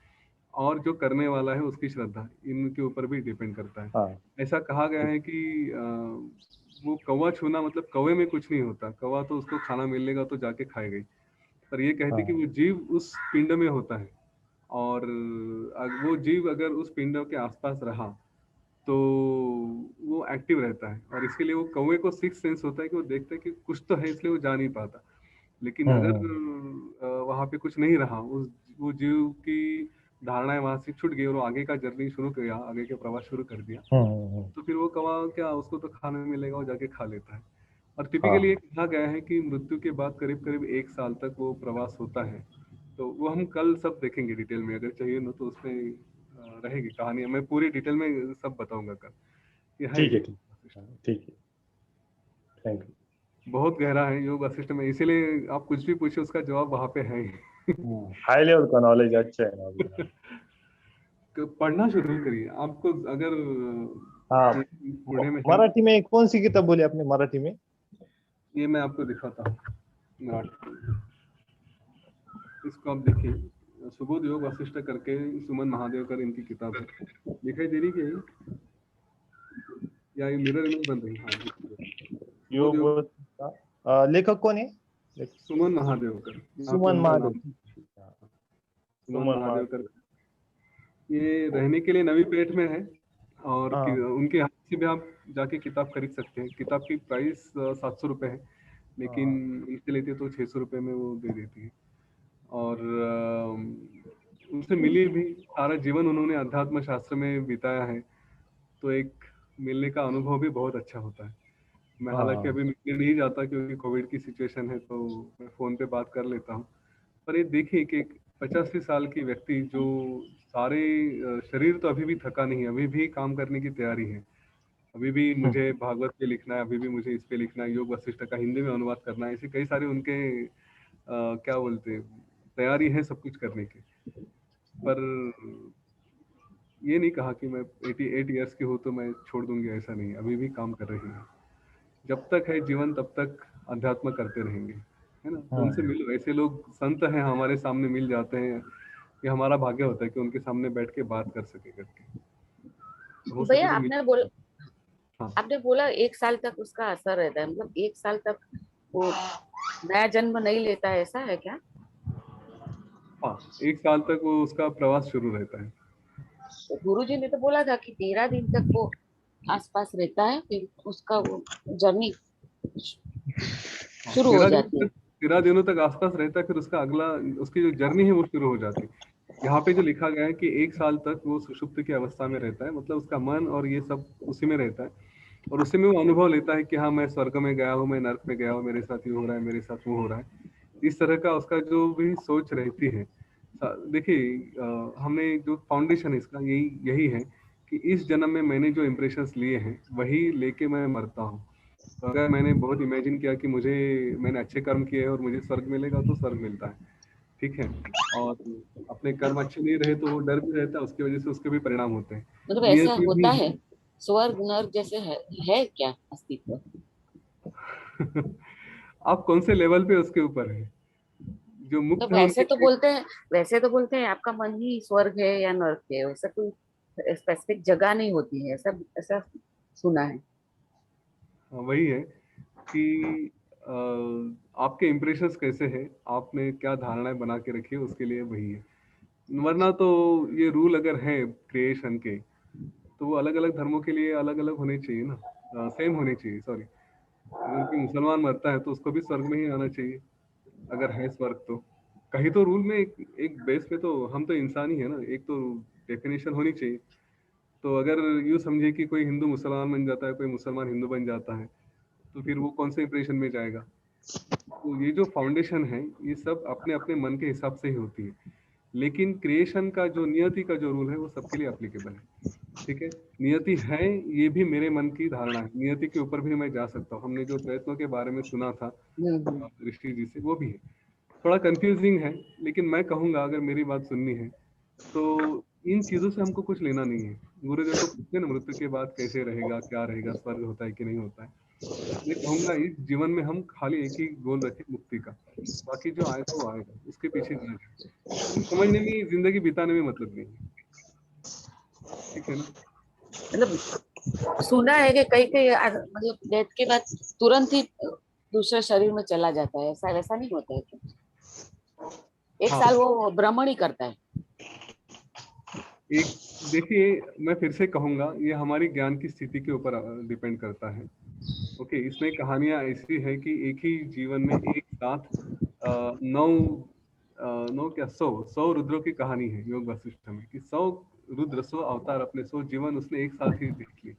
और जो करने वाला है उसकी श्रद्धा, इनके ऊपर भी डिपेंड करता है. ऐसा कहा गया है कि वो कौवा छूना मतलब कौवे में कुछ नहीं होता, कौवा तो उसको खाना मिलेगा तो जाके खाएगा ही, पर ये कहते कि वो जीव उस पिंड में होता है, और वो जीव अगर उस पिंड के आसपास रहा तो वो एक्टिव रहता है, और इसके लिए वो कौवे को सिक्स सेंस होता है कि वो देखता है कि कुछ तो है, इसलिए वो जा नहीं पाता. लेकिन अगर वहां पे कुछ नहीं रहा, वो जीव की धारणाएं वहां से छूट गई और वो आगे का जर्नी शुरू किया, आगे के प्रवास शुरू कर दिया, तो फिर वो कौवा क्या, उसको तो खाने मिलेगा, वो जाके खा लेता है. और टिपिकली ये कहा गया है कि मृत्यु के बाद करीब करीब 1 साल तक वो प्रवास होता है. तो वो हम कल सब देखेंगे डिटेल में, अगर चाहिए ना तो उसमें रहेगी कहानी, मैं पूरी डिटेल में सब बताऊंगा कल. ठीक है ठीक है, थैंक यू. बहुत गहरा है योग वशिष्ठ में, इसीलिए आप कुछ भी पूछे उसका जवाब वहां पे है. हाई लेवल का नॉलेज अच्छा है. पढ़ना शुरू करिए, आपको अगर मराठी में कौन सी किताब बोली आपने मराठी में? ये मैं आपको दिखाता हूँ मराठी, इसको आप देखिए, सुबोध योग वशिष्ठ करके सुमन महादेवकर इनकी किताब है. दिखाई दे रही क्या या ये मिरर इमेज बन रही है? योग लेखक कौन है? सुमन महादेवकर. सुमन महादेवकर ये रहने के लिए नवी पेठ में है, और उनके हाथ से भी आप जाके किताब खरीद सकते हैं. किताब की प्राइस 700 रुपए है, लेकिन इनसे लेते तो 600 रुपए में वो दे देती है. और उनसे मिली भी, सारा जीवन उन्होंने अध्यात्म शास्त्र में बिताया है, तो एक मिलने का अनुभव भी बहुत अच्छा होता है. मैं हालांकि अभी मिलने नहीं जाता क्योंकि कोविड की सिचुएशन है, तो मैं फोन पे बात कर लेता हूँ. पर ये देखिए कि 85 साल की व्यक्ति जो सारे शरीर तो अभी भी थका नहीं है, अभी भी काम करने की तैयारी है, अभी भी मुझे भागवत पे लिखना है, अभी भी मुझे इस पे लिखना है, योग वशिष्ठ का हिंदी में अनुवाद करना है, ऐसे कई सारे उनके क्या बोलते तैयारी है सब कुछ करने की. पर ये नहीं कहा कि मैं 88 इयर्स की हूँ तो मैं छोड़ दूंगी, ऐसा नहीं, अभी भी काम कर रही है. जब तक है जीवन तब तक अध्यात्म करते रहेंगे. है ना। तो उनसे मिलो, ऐसे लोग संत हैं हमारे सामने मिल जाते हैं, ये हमारा भाग्य होता है कि उनके सामने बैठ के बात कर सके करके। हो भैया सके तो आपने बोला 1 साल तक उसका असर रहता है, मतलब 1 साल तक वो नया जन्म नहीं लेता है, ऐसा है क्या? हाँ, 1 साल तक वो उसका प्रवास शुरू रहता है। तो गुरुजी ने तो बोला था कि 13 दिन तक वो आसपास रहता है, फिर उसका वो जर्नी शुरू हो जाती है। 13 दिनों तक आसपास रहता है, फिर उसका अगला उसकी जो जर्नी है वो शुरू हो जाती है। यहाँ पे जो लिखा गया है कि 1 साल तक वो सुषुप्त की अवस्था में रहता है, मतलब उसका मन और ये सब उसी में रहता है, और उसी में वो अनुभव लेता है कि हाँ मैं स्वर्ग में गया हूँ, मैं नर्क में गया हूँ, मेरे साथ ये हो रहा है, मेरे साथ वो हो रहा है। इस तरह का उसका जो भी सोच रहती है। देखिए हमने जो फाउंडेशन है इसका यही है कि इस जन्म में मैंने जो इम्प्रेशंस लिए हैं वही लेके मैं मरता हूँ। तो अगर मैंने बहुत इमेजिन किया कि मैंने अच्छे कर्म किए हैं और मुझे स्वर्ग मिलेगा, तो स्वर्ग मिलता है, ठीक है। और अपने कर्म अच्छे नहीं रहे तो वो डर भी रहता है, उसकी वजह से उसके भी परिणाम होते हैं। मतलब ऐसा होता है, स्वर्ग नर्क जैसे है क्या अस्तित्व? आप कौन से लेवल पे उसके ऊपर है? जो मुक्त तो वैसे तो बोलते हैं आपका मन ही स्वर्ग है या नर्क है, वैसा कोई स्पेसिफिक जगह नहीं होती है, ऐसा सुना है। वही है कि आपके इम्प्रेशंस कैसे हैं, आपने क्या धारणाएं बना के रखी है, उसके लिए वही है। वरना तो ये रूल अगर है क्रिएशन के, तो वो अलग अलग धर्मों के लिए अलग अलग होने चाहिए ना, सेम होने चाहिए। सॉरी, अगर कोई मुसलमान मरता है तो उसको भी स्वर्ग में ही आना चाहिए, अगर है स्वर्ग तो। कहीं तो रूल में एक बेस पे तो हम तो इंसान ही है ना, एक तो डेफिनेशन होनी चाहिए। तो अगर यूँ समझे कि कोई हिंदू मुसलमान बन जाता है, कोई मुसलमान हिंदू बन जाता है, तो फिर वो कौन से इंप्रेशन में जाएगा? तो ये जो फाउंडेशन है ये सब अपने अपने मन के हिसाब से ही होती है, लेकिन क्रिएशन का जो नियति का जो रूल है वो सबके लिए एप्लीकेबल है, ठीक है। नियति है, ये भी मेरे मन की धारणा है, नियति के ऊपर भी मैं जा सकता हूँ। हमने जो प्रयत्नों के बारे में सुना था ऋषि जी से, वो भी है। थोड़ा कंफ्यूजिंग है, लेकिन मैं कहूँगा अगर मेरी बात सुननी है तो इन चीजों से हमको कुछ लेना नहीं है। गुरुदेव को पूछते ना मृत्यु के बाद कैसे रहेगा, क्या रहेगा, स्वर्ग होता है कि नहीं होता है। मैं कहूँगा इस जीवन में हम खाली एक ही गोल रखें, मुक्ति का। बाकी जो आएगा वो आएगा, उसके पीछे ना जाए। समझने में, जिंदगी बिताने में मतलब नहीं है, ठीक है ना। मतलब सुना है कि कई मतलब डेथ के बाद तुरंत ही दूसरे शरीर में चला जाता है, ऐसा वैसा नहीं होता है क्या? 1 साल वो भ्रमण ही करता है। एक देखिए, मैं फिर से कहूंगा, ये हमारी ज्ञान की स्थिति के ऊपर डिपेंड करता है। ओके, इसमें कहानियां ऐसी है कि एक ही जीवन में एक साथ 100 रुद्रों की कहानी है योग वशिष्ठ में, कि 100 रुद्र, 100 अवतार, अपने 100 जीवन उसने एक साथ ही देख लिए।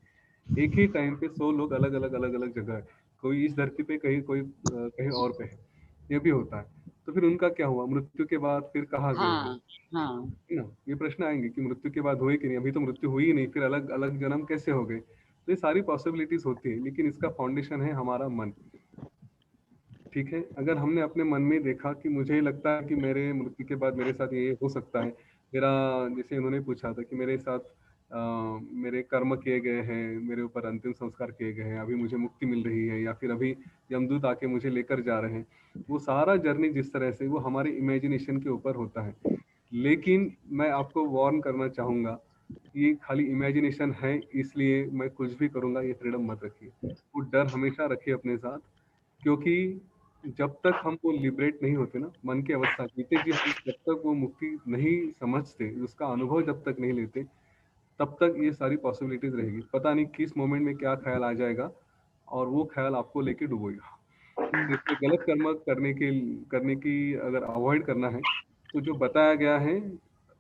एक ही टाइम पे 100 लोग अलग अलग जगह है, कोई इस धरती पे, कोई कहीं और पे है, ये भी होता है। तो फिर उनका क्या हुआ, मृत्यु के बाद फिर कहाँ गए? है ना, ये प्रश्न आएंगे कि मृत्यु के बाद हुई कि नहीं, अभी तो मृत्यु हुई ही नहीं, फिर अलग अलग जन्म कैसे हो गए? तो ये सारी पॉसिबिलिटीज होती है, लेकिन इसका फाउंडेशन है हमारा मन, ठीक है। अगर हमने अपने मन में देखा कि मुझे लगता है कि मेरे मृत्यु के बाद मेरे साथ ये हो सकता है, मेरा, जैसे उन्होंने पूछा था कि मेरे साथ मेरे कर्म किए गए हैं, मेरे ऊपर अंतिम संस्कार किए गए हैं, अभी मुझे मुक्ति मिल रही है, या फिर अभी यमदूत आके मुझे लेकर जा रहे हैं, वो सारा जर्नी जिस तरह से, वो हमारे इमेजिनेशन के ऊपर होता है। लेकिन मैं आपको वार्न करना चाहूँगा, ये खाली इमेजिनेशन है इसलिए मैं कुछ भी करूँगा, ये फ्रीडम मत रखिए। वो डर हमेशा रखिए अपने साथ, क्योंकि जब तक हम वो लिबरेट नहीं होते ना, मन की अवस्था जीते जी, हम जब तक वो मुक्ति नहीं समझते, उसका अनुभव जब तक नहीं लेते, तब तक ये सारी पॉसिबिलिटीज रहेगी। पता नहीं किस मोमेंट में क्या ख्याल आ जाएगा और वो ख्याल आपको लेके डुबोएगा। इसलिए गलत कर्म करने की अगर अवॉइड करना है, तो जो बताया गया है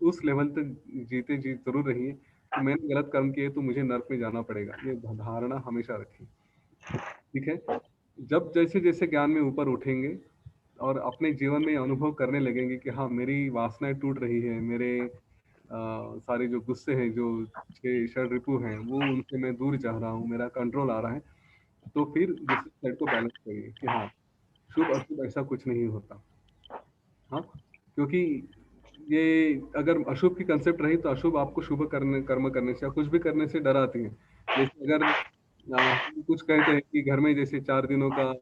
उस लेवल तक जीते जी जरूर रहिए कि मैंने गलत कर्म किए तो मुझे नर्क में जाना पड़ेगा, ये धारणा हमेशा रखिए, ठीक है। जब जैसे जैसे ज्ञान में ऊपर उठेंगे और अपने जीवन में अनुभव करने लगेंगे कि हाँ मेरी वासनाएं टूट रही है, मेरे सारे जो गुस्से हैं, जो 6 षड रिपु हैं, वो उनसे मैं दूर जा रहा हूँ, मेरा कंट्रोल आ रहा है, तो फिर दूसरी साइड को बैलेंस करिए कि हाँ शुभ अशुभ ऐसा कुछ नहीं होता। हाँ, क्योंकि ये अगर अशुभ की कंसेप्ट रही तो अशुभ आपको शुभ कर्म करने से या कुछ भी करने से डराती है। जैसे अगर कुछ कहते हैं कि घर में जैसे 4 दिनों का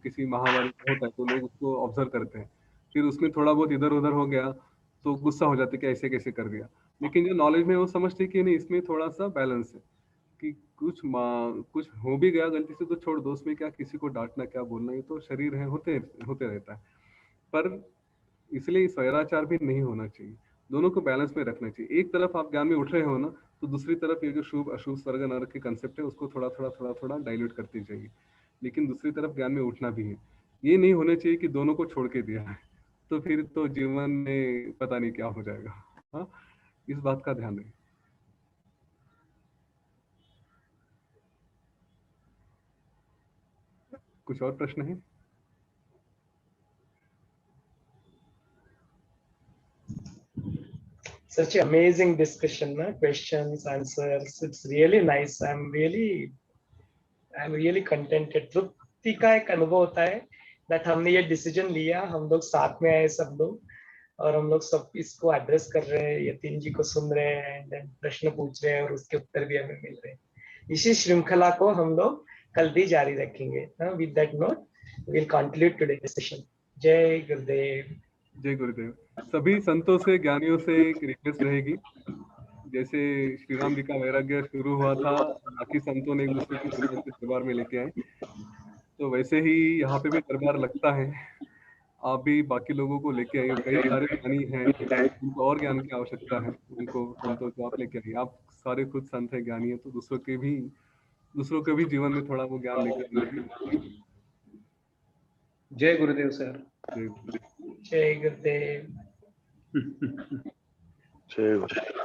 किसी महामारी होता है तो लोग उसको ऑब्जर्व करते हैं, फिर उसमें थोड़ा बहुत इधर उधर हो गया तो गुस्सा हो जाते कि ऐसे कैसे कर दिया। लेकिन जो नॉलेज में वो समझते कि नहीं, इसमें थोड़ा सा बैलेंस है कि कुछ हो भी गया गलती से तो छोड़ दो, उसमें क्या किसी को डांटना क्या बोलना, ये तो शरीर है, होते होते रहता है। पर इसलिए स्वैराचार भी नहीं होना चाहिए, दोनों को बैलेंस में रखना चाहिए। एक तरफ आप ज्ञान में उठ रहे हो ना, तो दूसरी तरफ ये जो शुभ अशुभ स्वर्ग नरक के कंसेप्ट है उसको थोड़ा थोड़ा थोड़ा थोड़ा डाइल्यूट करते जाइए, लेकिन दूसरी तरफ ज्ञान में उठना भी है। ये नहीं होना चाहिए कि दोनों को छोड़ के दिया है, तो फिर तो जीवन में पता नहीं क्या हो जाएगा। हाँ, इस बात का ध्यान रखें। कुछ और प्रश्न है? Such amazing discussion, na? Questions, answers. It's really nice. I'm really contented. तृप्ति का एक अनुभव होता है that हमने ये डिसीजन लिया, हम लोग साथ में आए सब लोग, और हम लोग सब इसको एड्रेस कर रहे हैं, यतीन जी को सुन रहे हैं, and then प्रश्न पूछ रहे हैं और उसके उत्तर भी हमें मिल रहे हैं। इसी श्रृंखला को हम लोग कल भी जारी रखेंगे। With that note, we'll conclude today's discussion. जय गुरुदेव। जय गुरुदेव। सभी संतों से, ज्ञानियों से एक रिक्वेस्ट रहेगी, जैसे श्री राम जी का वैराग्य शुरू हुआ था, बाकी संतों ने एक दूसरे की दुनिया से दरबार में लेके आए, तो वैसे ही यहाँ पे भी दरबार लगता है। आप भी बाकी लोगों को लेके आइए, कई सारे ज्ञानी हैं, उनको और ज्ञान की आवश्यकता है, उनको संतों को आप लेके आइए। आप सारे खुद संत हैं, ज्ञानी हैं, तो दूसरों के भी जीवन में थोड़ा वो ज्ञान लेके आइए। जय गुरुदेव सर। जय गुरुदेव। जय गुरुदेव।